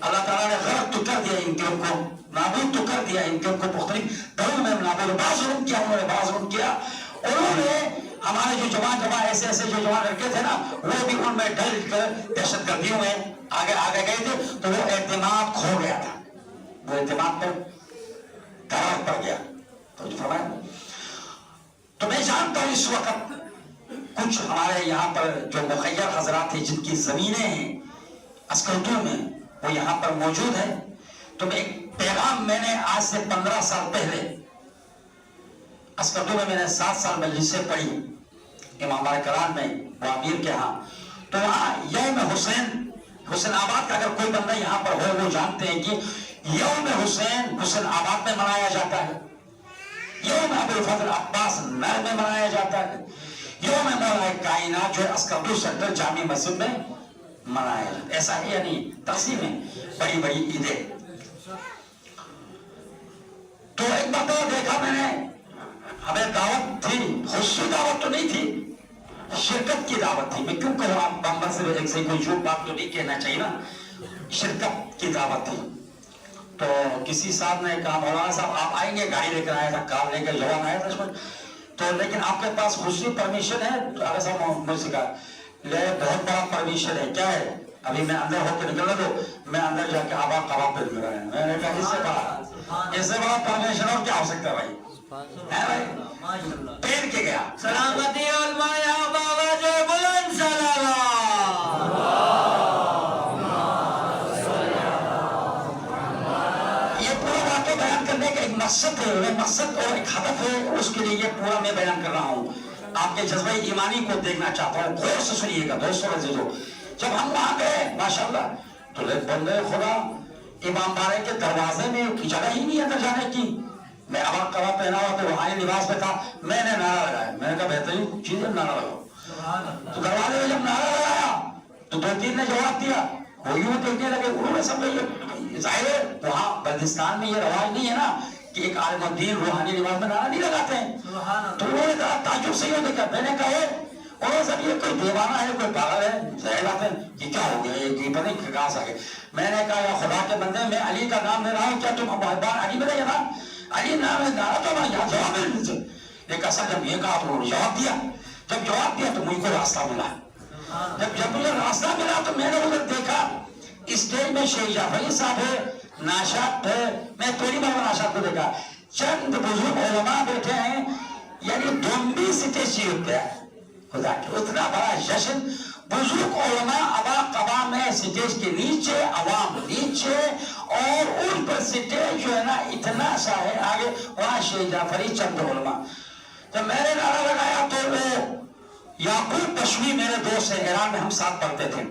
E: اللہ تعالیٰ نے غرق تو کر دیا ان کے ان کو، نابود تو کر دیا ان کے ان کو، مختلف دھڑوں میں نابود، بعض ظلم کیا انہوں نے، بعض ظلم کیا انہوں نے۔ ہمارے جو جوان ایسے ایسے جو جوان لڑکے تھے نا، وہ بھی ان میں ڈل کر دہشت گردیوں میں آگے گئے تھے، تو وہ اعتماد کھو گیا تھا، وہ اعتماد پر قرار پڑ گیا۔ تو جو فرمایا، تو میں جانتا ہوں اس وقت کچھ ہمارے یہاں پر جو مخیر حضرات ہیں جن کی زمینیں ہیں اسکردو میں، وہ یہاں پر موجود ہے۔ تو میں ایک پیغام میں نے آج سے 15 سال پہلے اسکردو میں نے 7 سال مجلسیں پڑھی امام بارکران میں، وہ امیر کے ہاں، تو وہاں یوم حسین آباد کا اگر کوئی بندہ یہاں پر ہو، وہ جانتے ہیں کہ یوم حسین آباد میں منایا جاتا ہے، یوم ابوالفضل عباس نر میں منایا جاتا ہے، یوم مولا کائنات جو اسکردو سیکٹر جامع مسجد میں منایا جاتا ہے۔ ایسا ہے یعنی تقسیمیں بڑی بڑی عیدیں۔ تو ایک مرتبہ دیکھا میں نے، ہمیں دعوت تھی، خصوصی دعوت تو نہیں تھی، شرکت کی دعوت تھی۔ میں کیوں کہوں، آپ بمبر سے ایک سے کوئی جھوٹ بات تو نہیں کہنا چاہیے نا، شرکت کی دعوت تھی۔ تو کسی صاحب نے کہا مولانا صاحب آپ آئیں گے، گاڑی لے کر آیا تھا، کار لے کر جوان آیا تھا اس میں، تو لیکن آپ کے پاس خصوصی پرمیشن ہے؟ تو آگے صاحب مجھ سے کہا لے بہت بڑا پرمیشن ہے، کیا ہے؟ ابھی میں اندر ہو کے نکلنا، تو میں اندر جا کے آبا کباب پہ مل رہا ہے۔ میں نے کہا اس سے بڑا پرمیشن اور کیا ہو سکتا ہے بھائی؟ پیر کے گیا
F: سلامتی علماء بابا جو بلند صلوات۔
E: یہ پورا واقعہ بیان کرنے کا ایک مقصد ہے، مقصد اور ایک ہدف ہے، اس کے لیے یہ پورا میں بیان کر رہا ہوں۔ آپ کے جذبہ ایمانی کو دیکھنا چاہتا ہوں، غور سے سنیے گا دوستوں عزیزو۔ جب ہم وہاں گئے ماشاءاللہ، تو بندے خدا امام بارے کے دروازے میں جگہ ہی نہیں اندر جانے کی۔ میں ابا کبا پہنا ہوا تو روحانی لباس میں تھا، میں نے نعرہ لگایا، میں نے کہا بہترین چیز ہے نعرہ لگاؤ۔ تو دروازے میں جب نعرہ لگایا تو 2-3 نے جواب دیا، وہ یوں دیکھنے لگے، انہوں نے سمجھا ظاہر ہے وہاں بلدستان میں یہ رواج نہیں ہے نا کہ ایک عالم الدین روحانی لباس میں نعرہ نہیں لگاتے ہیں۔ تو انہوں نے کہا تعجب سے یوں دیکھا، میں نے کہا اور سب یہ کوئی دیوانہ ہے، کوئی پاگل ہے، ظاہر بات ہے یہ کیا ہو گیا، یہ پتہ نہیں کہاں سے آگے۔ میں نے کہا یا خدا کے بندے، میں علی کا نام لے رہا ہوں، کیا تم محبان علی میرا یہ نام علی نام ہے، نعرہ تو ہمارا یہاں جواب مل سے۔ لیکن اصل جب یہ کہا تو انہوں نے جواب دیا، جب جواب دیا تو مجھ کو راستہ ملا، جب مجھے راستہ ملا تو میں نے ادھر دیکھا اسٹیج میں شیخ جعفری صاحب ہے، ناشاد ہے، میں پہلی بار ناشاد کو دیکھا، چند بزرگ علماء بیٹھے ہیں، یعنی دھمبی سٹیج ہوتا ہے خدا کے، اتنا بڑا جشن، بزرگ علماء ابا قبا میں سٹیج کے نیچے، عوام نیچے، اور ان پر سٹیج جو ہے نا اتنا سا ہے آگے، وہاں شیخ جعفری چند علماء۔ جب میں نے نعرہ لگایا تو وہ یعقوب بشوی میرے دوست ہیں، ایران میں ہم ساتھ پڑھتے تھے،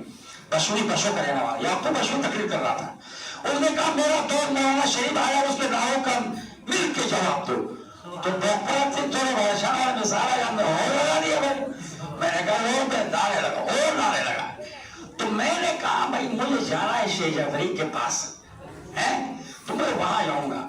E: بشوی بشو کا رہنے والا، یعقوب بشوی تقریر کر رہا تھا، انہوں نے کہا میرا دوست مولانا شریف آیا، اس کے نعروں کا مل کے جواب دو۔ تو بہت سے تھوڑے بادشاہ اور مثال آیا، ہم نے اور لگا دیا بھائی، میں نے کہا اور پہ نعرے لگا، اور نعرے لگا۔ تو میں نے کہا بھائی مجھے جانا ہے شیخ جعفری کے پاس ہے، تو میں وہاں جاؤں گا۔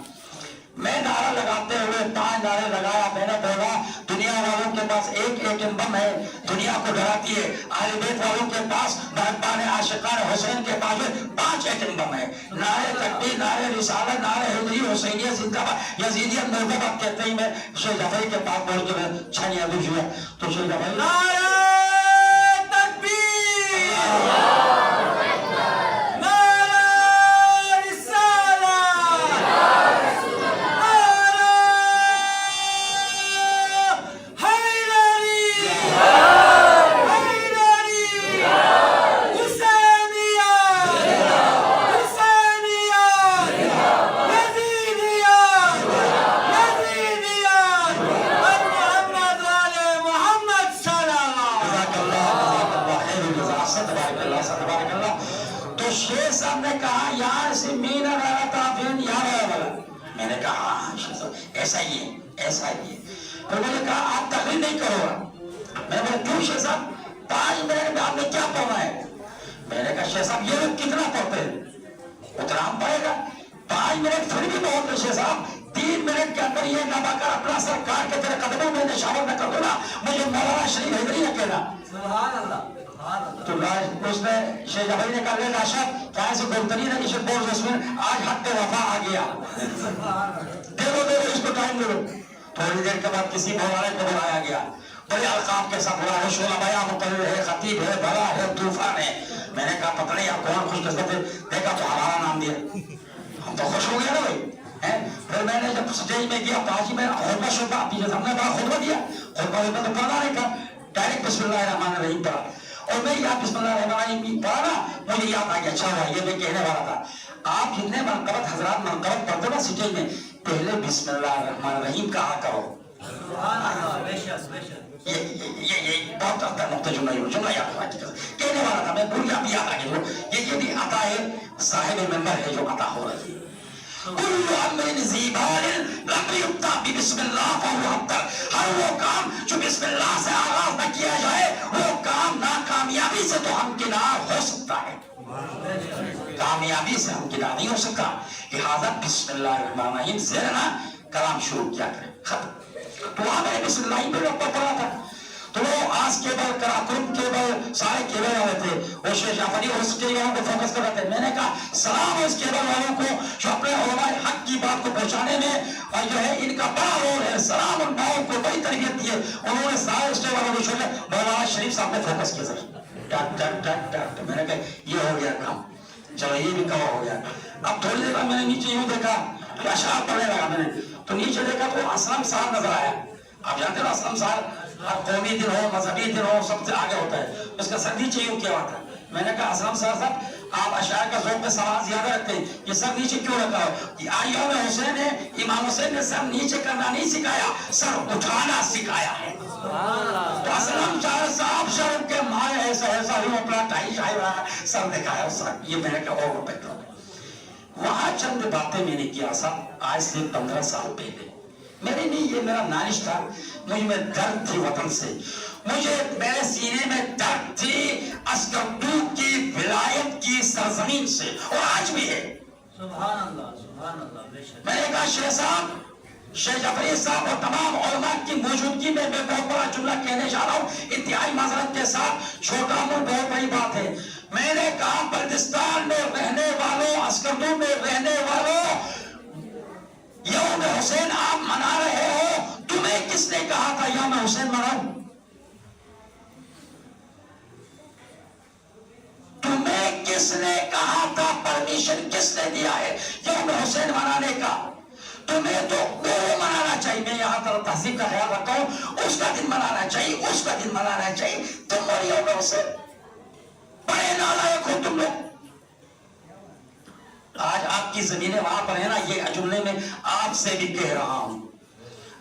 E: میں نعرہ لگاتے ہوئے 5 نعرے لگایا، میں نے بولا دنیا والوں کے پاس ایک ایٹم بم ہے، دنیا کو ڈراتی ہے، اہل بیت والوں کے پاس محبان عاشقان حسین کے پاس 5 ایٹم بم ہے، نعرے تکبیر، نعرے رسالت، نعرے حیدری، حسینیہ زندہ باد، یزیدیت مردہ باد کہتے ہی میں شیخ جعفری کے پاس پہنچ کے میں چھانیاں دو جو ہے تو شیخ جعفری
F: نعرہ تکبیر،
E: ایسا ہی ہے، ایسا ہی ہے۔ پھر میں نے کہا آپ تقریر نہیں کرو گا، میں نے کہا کیوں شیخ صاحب 5 منٹ میں آپ نے کیا پڑھنا ہے؟ میں نے کہا شیخ صاحب یہ لوگ کتنا پڑھتے ہیں، اتنا ہم پڑھے گا، 5 منٹ پھر بھی بہت ہے شیخ صاحب، 3 منٹ کے اندر یہ نبا کر اپنا سرکار کے تیرے قدموں میں نشاور نہ کر دو نا، مجھے مولانا شریف حیدری نہ کہنا۔
F: سبحان اللہ۔
E: تو اس نے شیخ جعفری نے کہا لے راشد کیا ایسے گلتنی نے کسی بورز اس میں آج حق وفا آ گیا دے دو اس کو ٹائم دے دو. تھوڑی دیر کے بعد کسی مولانا کو بلایا گیا, بڑے القاب کے ساتھ بڑا ہے, شعلہ بیاں مقرر ہے, خطیب ہے, بڑا ہے, طوفان ہے. میں نے کہا پتہ نہیں آپ کون خوش قسمت ہے, دیکھا تو ہمارا نام دیا, ہم تو خوش ہو گیا نا بھائی. پھر میں نے جب اسٹیج میں گیا تاجی میں خطبہ شعبہ پیچھے ہم نے بڑا خطبہ دیا, خطبہ تو پڑھا نہیں تھا, ڈائریکٹ بسم اللہ الرحمن الرحیم پڑھا. اور میں یاد بسم اللہ الرحمن الرحیم پڑھا نا, مجھے یاد آ گیا اچھا ہوا یہ میں کہنے والا تھا. آپ جتنے منقبت حضرات منقبت پڑھتے نا اسٹیج میں, پہلے بسم اللہ الرحمن الرحیم کہا کرو. یہ بہت نقطہ جملہ یاد رکھا کہنے والا تھا, میں بھول گیا, یاد آ گیا. یہ بھی عطا ہے صاحب ممبر ہے جو عطا ہو رہی ہے. کل امر ذی بال لم یبدا بسم اللہ فهو ابتر. ہر وہ کام جو بسم اللہ سے آغاز نہ کیا جائے وہ کام ناکامیابی سے تو ہمکنار ہو سکتا ہے, کامیابی سے ہمکنار نہیں ہو سکتا. لہذا بسم اللہ الرحمن الرحیم سے نا کلام شروع کیا کریں. ختم. تو وہاں میں بسم اللہ پہ لوگ پڑھا تھا, تو وہ آس کیبل, کراکرم کیبل, سارے کیبل والے تھے. وہ شیخ جعفری اس کیبل والوں کو فوکس کر رہے تھے. میں نے کہا سلام اس کیبل والوں کو جو اپنے علماء حق کی بات کو پہنچانے میں اور جو ہے ان کا بڑا رول ہے. سلام ان بھاؤں کو بڑی تربیت دی ہے انہوں نے. سارے اسٹیج والوں کو چھوڑے مولانا شریف صاحب نے فوکس کیا سر, ٹک ٹک ٹک ٹک. میں نے کہا یہ ہو گیا کام, چلو یہ بھی کور ہو گیا. اب تھوڑی دیر بعد میں نے نیچے یوں دیکھا, اشعار پڑھنے لگا. میں نے تو نیچے دیکھا تو اسلم صاحب نظر آیا. آپ جانتے ہو اسلم صاحب قومی دن ہو, مذہبی دن ہو, سب سے آگے ہوتا ہے. اس کا سر نیچے یوں کیا ہوا تھا. میں نے کہا اسلم صاحب آپ اشعار کا ذوق پہ سوال زیادہ رکھتے ہیں, یہ سر نیچے کیوں رکھا ہو؟ یوم حسین ہے, امام حسین نے سر نیچے کرنا نہیں سکھایا, سر اٹھانا سکھایا ہے. تو اسلم صاحب شرم کے مارے ایسا ایسا ہی اپنا ٹائی شائی رہا, سر دکھایا اس سر. یہ میں نے کہا اور بیٹھا. وہاں چند باتیں میں نے کیا تھا آج سے 15 سال پہلے. میرے نہیں, یہ میرا نالش تھا. مجھ میں درد تھی وطن سے, مجھے میرے سینے میں درد تھی عسکردو کی ولایت کی سرزمین سے, اور آج بھی ہے.
F: سبحان اللہ, سبحان اللہ.
E: میں نے کہا شیخ صاحب, شیخ جعفری صاحب اور تمام علماء کی موجودگی میں میں بہت بڑا جملہ کہنے جا رہا ہوں انتہائی معذرت کے ساتھ. چھوٹا مول بہت بڑی بات ہے. میں نے کہا بلتستان میں رہنے والوں, عسکردو میں رہنے والوں, یوم حسین آپ منا رہے ہو, تمہیں کس نے کہا تھا یوم حسین مناؤ؟ تمہیں کس نے کہا تھا, پرمیشن کس نے دیا ہے یوم حسین منانے کا؟ تمہیں تو وہ منانا چاہیے. میں یہاں پر تہذیب کا خیال رکھتا ہوں, اس کا دن منانا چاہیے, اس کا دن منانا چاہیے. تم اور یوم حسین بڑے نالائق ہو تم لوگ. آج آپ کی زمینیں وہاں پر ہیں نا, یہ جملے میں آپ سے بھی کہہ رہا ہوں,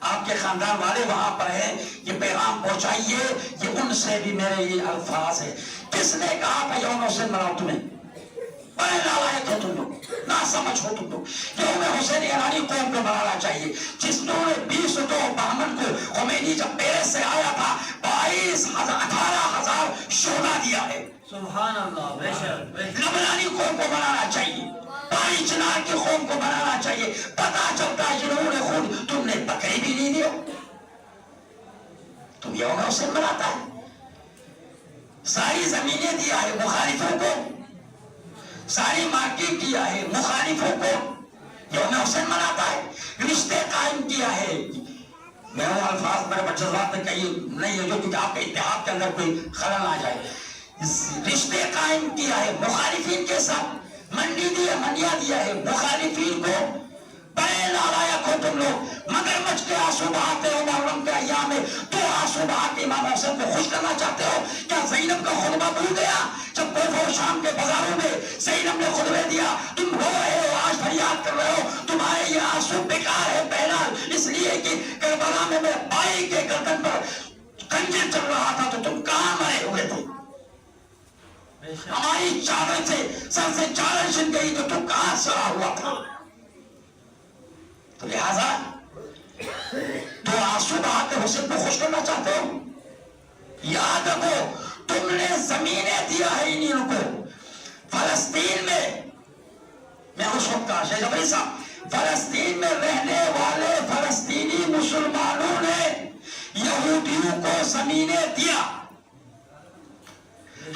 E: آپ کے خاندان والے وہاں پر ہیں, یہ پیغام پہنچائیے. یہ ان سے بھی میرے یہ الفاظ ہے. کس نے کہا تھا یوم حسین مناؤ؟ تمہیں بڑے نالائق ہو تم لوگ, نہ سمجھ ہو تم لوگ. یوم حسین ایرانی قوم کو منانا چاہیے, جس نے 2252 کو خمینی جب پیرس سے آیا تھا 18,000 شعلہ دیا ہے.
F: سبحان اللہ. بے شک, بے شک.
E: لبنانی قوم کو منانا چاہیے, پانی چنار کی قوم کو منانا چاہیے. پتا چلتا ہے جنہوں نے خود, تم نے بکری بھی نہیں دیا, تم یوم حسین مناتا ہے. ساری زمینیں دیا ہے مخالفوں کو, ساری مارکیٹ دیا ہے مخالفوں کو, یوم حسین مناتا ہے. رشتے قائم کیا ہے. میں وہ الفاظ میرے جذبات میں کہیں نہیں ہے جو کہ آپ کے اتحاد کے اندر کوئی خلل آ جائے. رشتے قائم کیا ہے مخالفین کے ساتھ, منڈی دیا, منڈیا دیا ہے مخالفین کو. بڑے نالائق ہو تم لوگ. مگرمچھ کے آنسو بہاتے ہو محرم کے ایام میں, تو آنسو بہا کے امام حسین کو خوش کرنا چاہتے ہو. کیا زینب کا خطبہ بھول گیا جب کوفہ و شام کے بازاروں میں زینب نے خطبے دیا؟ تم رو رہے ہو, آج فریاد کر رہے ہو, تمہارے یہ آنسو بیکار ہے پہلا اس لیے کہ کربلا میں میرے بھائی کے گردن پر کنجر چل رہا تھا تو تم کہاں مرے ہوئے تھے؟ ہماری چادر سے سر سے چادر چھن گئی تو تم کہاں سرا ہوا تھا؟ تو لہذا تو آنسو بہا کے حسین کو خوش کرنا چاہتے ہو. یاد رکھو تم نے زمینیں دیا ہے انہیں کو. فلسطین میں اس وقت کا شیخ جعفری صاحب, فلسطین میں رہنے والے فلسطینی مسلمانوں نے یہودیوں کو زمینیں دیا.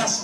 E: 10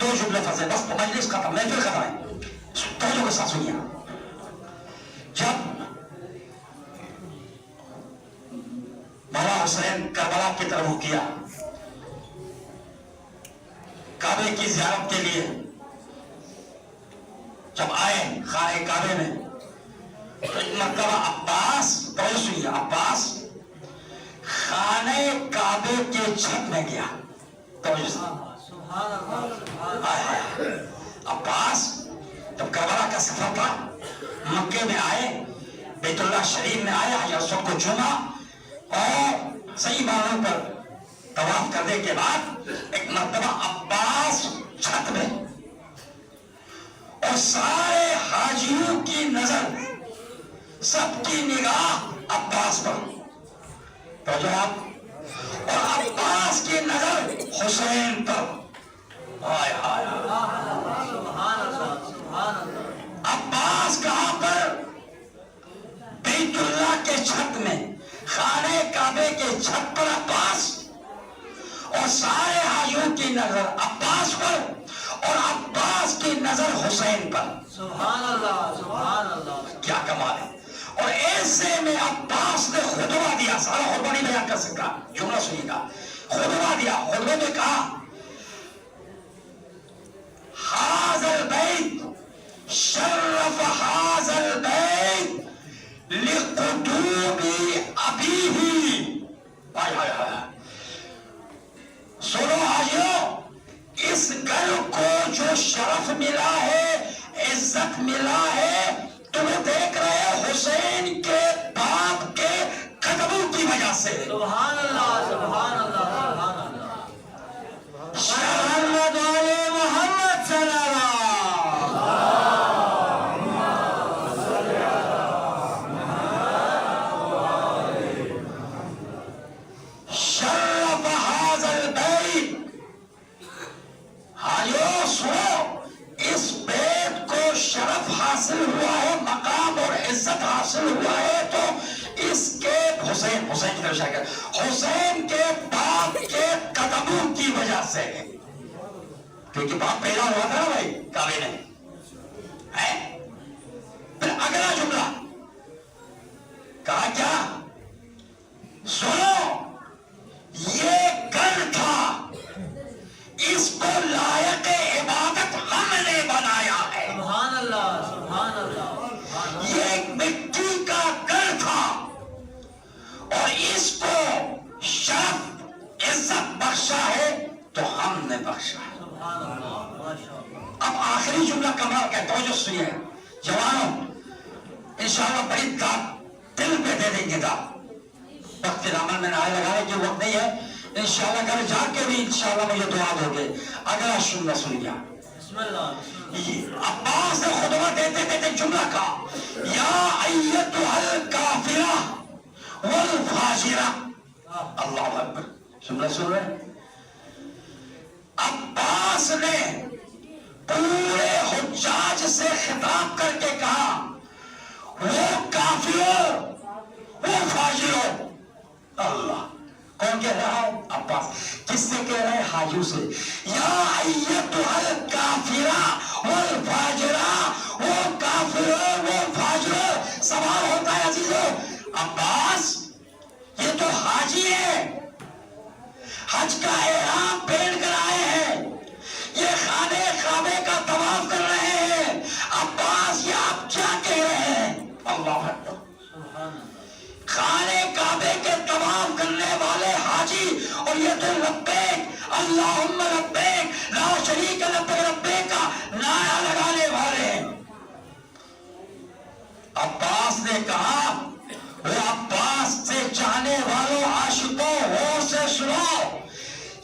E: دو جملے پھنسے بس مجلس ختم محفل ختم ہے توجہ کے ساتھ سنیے جب مولا حسین کربلا کی طرف کیا کعبے کی زیارت کے لیے جب آئے خانہ کعبے میں تو ایک مرتبہ عباس توجہ سنیے عباس خانہ کعبے کے چھت میں گیا توجہ سنیے عباس جب کربلا کا سفر تھا مکے میں آئے بیت اللہ شریف میں آئے حجر اسود کو چوما اور صحیح معنوں پر طواف کرنے کے بعد ایک مرتبہ عباس چھت میں اور سارے حاجیوں کی نظر سب کی نگاہ عباس پر تو جواب اور عباس کی نظر حسین پر ہائے ہائے عباس کہاں پر بیت اللہ کے چھت میں خانہ کعبے کے چھت پر عباس اور سارے حاجیوں کی نظر عباس پر اور عباس کی نظر حسین پر
F: سبحان اللہ سبحان اللہ
E: کیا کمال ہے اور ایسے میں عباس نے خطبہ دیا سارا خطبہ نہیں بیان کر سکا جملہ سنیے گا خطبہ دیا خطبے میں کہا حاضر بیت شرف حاضر بیت لقدوم ابیہ ہائے ہائے ہائے سنو حاجیوں اس گھر کو جو شرف ملا ہے عزت ملا ہے تمہیں دیکھ رہے حسین کے باپ کے قدموں کی وجہ سے
F: سبحان اللہ سبحان اللہ سبحان اللہ
B: محمد علی محمد صلی اللہ
E: شرف حاضر بیت حاجیوں سنو اس بیت کو شرف حاصل ہوا ہے مقام اور عزت حاصل ہوا ہے تو اس کے حسین کی طرف شاکر حسین کے باپ کے قدموں کی وجہ سے کیونکہ باپ پیدا ہوا تھا نا بھائی کعبے نے پھر اگلا جملہ کہا کیا سنو یہ گھر تھا اس کو لائق عبادت ہم نے بنایا ہے
F: سبحان اللہ سبحان اللہ
E: یہ ایک مٹی کا گھر تھا اور اس کو شرف عزت بخشا ہے تو ہم نے بخشا ہے
F: سبحان اللہ ماشاء اللہ
E: اب آخری جملہ کمال کا توجہ سنیے جوانوں انشاءاللہ بڑی داد دل پہ دے دیں گے داد وقت عمل میں نہ لگانے کی وقت نہیں ہے انشاءاللہ گھر جا کے بھی انشاءاللہ مجھے دعا دو گے اگلا جملہ سنیے
F: بسم اللہ
E: عباس نے خطبہ دیتے دیتے جملہ کہا یا ایتھا الکافرہ والفاجرہ اللہ اکبر جملہ سن رہے عباس نے پورے حجاج سے خطاب کر کے کہا وہ کافروں وہ فاجروں اللہ کون کہہ رہا ہے عباس کس سے کہہ رہے ہیں حاجیوں سے یا ایتھا الکافرہ والفاجرہ وہ کافروں وہ فاجروں سوال ہوتا ہے عزیزوں عباس یہ تو حاجی ہے حج کا احرام پہن کر آئے ہیں یہ خانہ کعبے کا طواف کر رہے ہیں عباس یہ آپ کیا کہہ رہے ہیں اللہ اکبر خانہ کعبے کے طواف کرنے والے حاجی اور یہ تو لبیک اللہم لبیک لا شریک لبیک لبیک کا نعرہ لگانے والے ہیں عباس نے کہا وہ عباس سے چاہنے والوں عاشقوں ہو سے سنو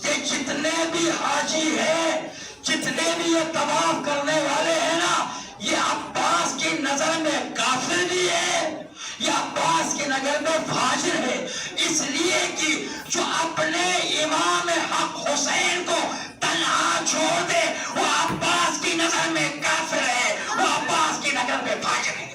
E: یہ جتنے بھی حاجی ہیں جتنے بھی یہ طواف کرنے والے ہیں نا یہ عباس کی نظر میں کافر بھی ہے یہ عباس کی نظر میں فاجر ہے اس لیے کہ جو اپنے امام حق حسین کو تنہا چھوڑ دے وہ عباس کی نظر میں کافر ہے وہ عباس کی نظر میں فاجر ہے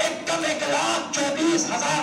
E: 1,24,000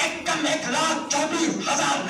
E: 1,24,000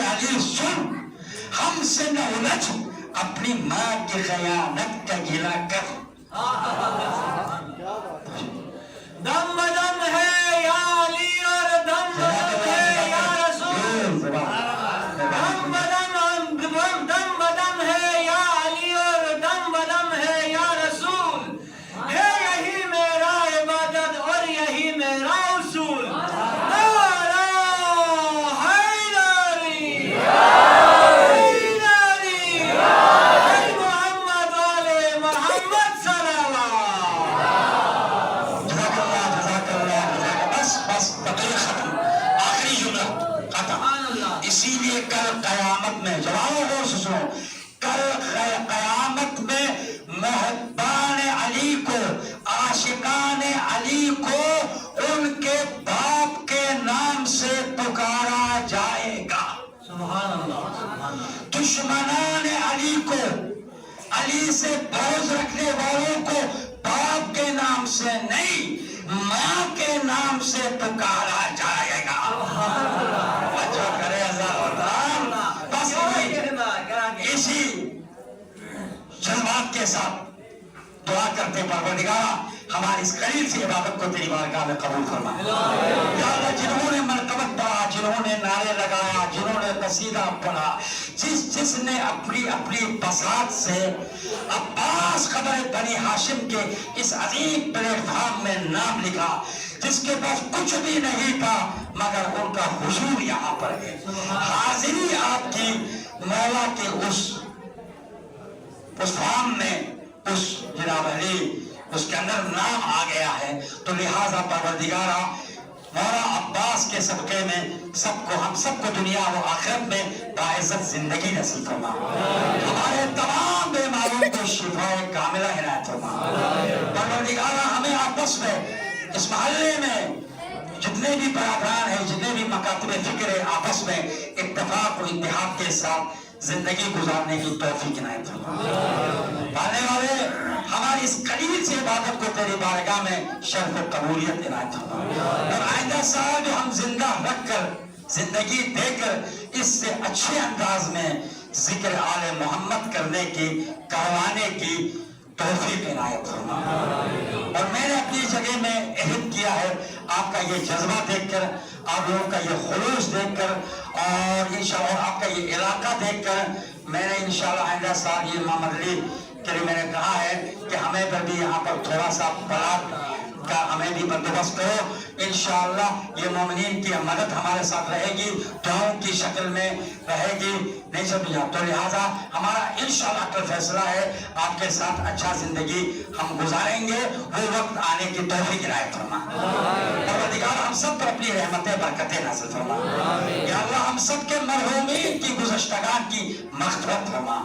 E: علی سن، ہم سے نہ الجھ اپنی ماں کی خیانت کا گلہ کر.
F: دم بدم ہے یا علی اور دم بدم ہے یا رسول. دم بدم ہے یا علی اور دم بدم ہے یا رسول. ہے یہی میرا عبادت اور یہی میرا اصول. نعرہ حیدری، حیدری، اے محمد والے محمد صلی اللہ.
E: جزاک اللہ، جزاک اللہ. بس تقریر ختم. آخری جملہ ختم.
F: سبحان اللہ.
E: اسی لیے کل قیامت میں جوانوں غور سے سنو، کل قیامت میں محبان علی کو، عاشقان علی کو ان کے باپ کے نام سے پکارا جائے گا.
F: سبحان اللہ. سبحان اللہ.
E: دشمنان علی کو، علی سے بغض رکھنے والوں کو باپ کے نام سے نہیں، ماں کے نام سے پکارا جائے گا. اچھا کرے بس اسی جذبات کے ساتھ دعا کرتے پروردگارا ہماری اس قریب سے عبادت کو تیری بارگاہ میں قبول فرما. یا اللہ جنہوں نے مرتبت پڑھا، جنہوں نے نعرے لگایا، جنہوں نے قصیدہ پڑھا، جس نے اپنی بساط سے عباس خبر بنی ہاشم کے اس عظیم پلیٹ فارم میں نام لکھا، جس کے پاس کچھ بھی نہیں تھا مگر ان کا حضور یہاں پر ہے. حاضری آپ کی مولا کے اس فارم میں، اس جناب علی اس کے اندر نام آ گیا ہے، تو لہذا پروردگارا مولا عباس کے صدقے میں ہم سب کو دنیا و آخرت میں باعزت زندگی نصیب فرما. ہمارے تمام بیماروں کو شفا کاملہ عنایت فرما. پروردگارا ہمیں آپس میں اس محلے میں جتنے بھی برادران ہیں، جتنے بھی مکاتب فکر ہیں، آپس میں اتفاق و اتحاد کے ساتھ زندگی گزارنے کی توفیق عنایت فرما. پانے والے ہماری اس قلیل سے عبادت کو تیری بارگاہ میں شرف و قبولیت عنایت فرما. اور آئندہ سال جو ہم زندہ رکھ کر، زندگی دے کر اس سے اچھے انداز میں ذکر آل محمد کرنے کی، کروانے کی توفیق عنایت فرما. اور میں نے اپنی جگہ میں عہد کیا ہے، آپ کا یہ جذبہ دیکھ کر، آپ لوگوں کا یہ خلوص دیکھ کر، اور انشاءاللہ آپ کا یہ علاقہ دیکھ کر، میں نے انشاءاللہ آئندہ سال یہ محمد علی کے لیے میں نے کہا ہے کہ ہمیں پر بھی یہاں پر تھوڑا سا پلاٹ کا ہمیں بھی بندوبست کرو. انشاءاللہ یہ مومنین کی مدد ہمارے ساتھ رہے گی، دعاؤں کی شکل میں رہے گی، نہیں سمجھا. تو لہٰذا ہمارا انشاءاللہ کل فیصلہ ہے آپ کے ساتھ اچھا زندگی ہم گزاریں گے. وہ وقت آنے کی توفیق عنایت فرما. پروردگار ہم سب پر اپنی رحمتیں برکتیں نازل فرما. یا اللہ ہم سب کے مرحومین کی گزشتگان کی مغفرت فرما.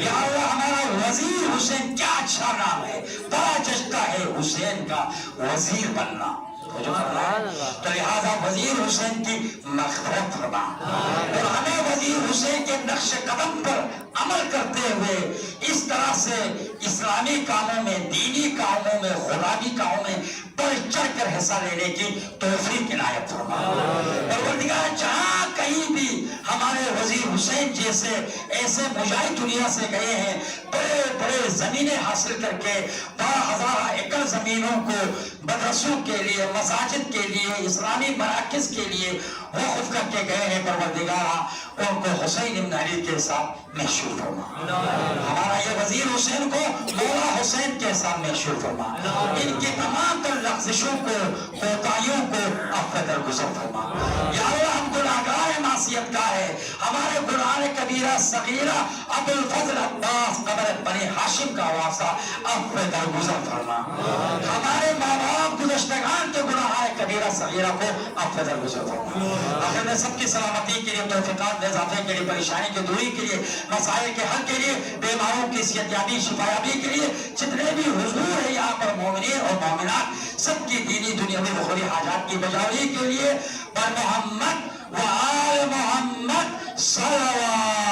E: یا اللہ ہمارا وزیر حسین کیا اچھا نام ہے، بڑا جشتا ہے حسین کا وزیر بننا. تو لہذا وزیر حسین کی مغفرت فرما، اور ہمیں وزیر حسین کے نقش قدم پر عمل کرتے ہوئے اس طرح سے اسلامی کاموں میں، دینی کاموں میں، خداوی کاموں میں بڑھ چڑھ کر حصہ لینے کی توفیق عنایت فرما. پروردگار جہاں کہیں بھی ہمارے وزیر حسین جیسے ایسے مجاہد دنیا سے گئے ہیں، بڑے بڑے زمینیں حاصل کر کے 12,000 ایکڑ زمینوں کو مدرسوں کے لیے، مساجد کے لیے، اسلامی مراکز کے لیے وقف کر کے گئے ہیں، پروردگارا ان کو حسین ابن علی کے ساتھ محشور فرما. ہمارا یہ وزیر حسین کو مولا حسین کے ساتھ محشور فرما. ان کی تمام تر لغزشوں کو، کوتاہیوں کو عفو درگزر فرما. یا اللہ ہم گناہگار معصیت کا ہے، ہمارے گناہ کبیرہ صغیرہ ابو الفضل عباس قبر بنی ہاشم کا واسطہ عفو درگزر فرما. ہمارے ماں باپ گزشتگان کے گناہ کبیرہ صغیرہ کو عفو درگزر فرما. آخر میں سب کی سلامتی کے لیے، توفیقات اضافے کے لیے، پریشانی کی دوری کے لیے، مسائل کے حل کے لیے، بیماروں کی صحت یابی، شفا یابی کے لیے، جتنے بھی حضور ہے یہاں پر مومنین اور مومنات، سب کی دینی دنیاوی اخروی حاجات کی بجاوری کے لیے پر محمد و آل محمد صلی اللہ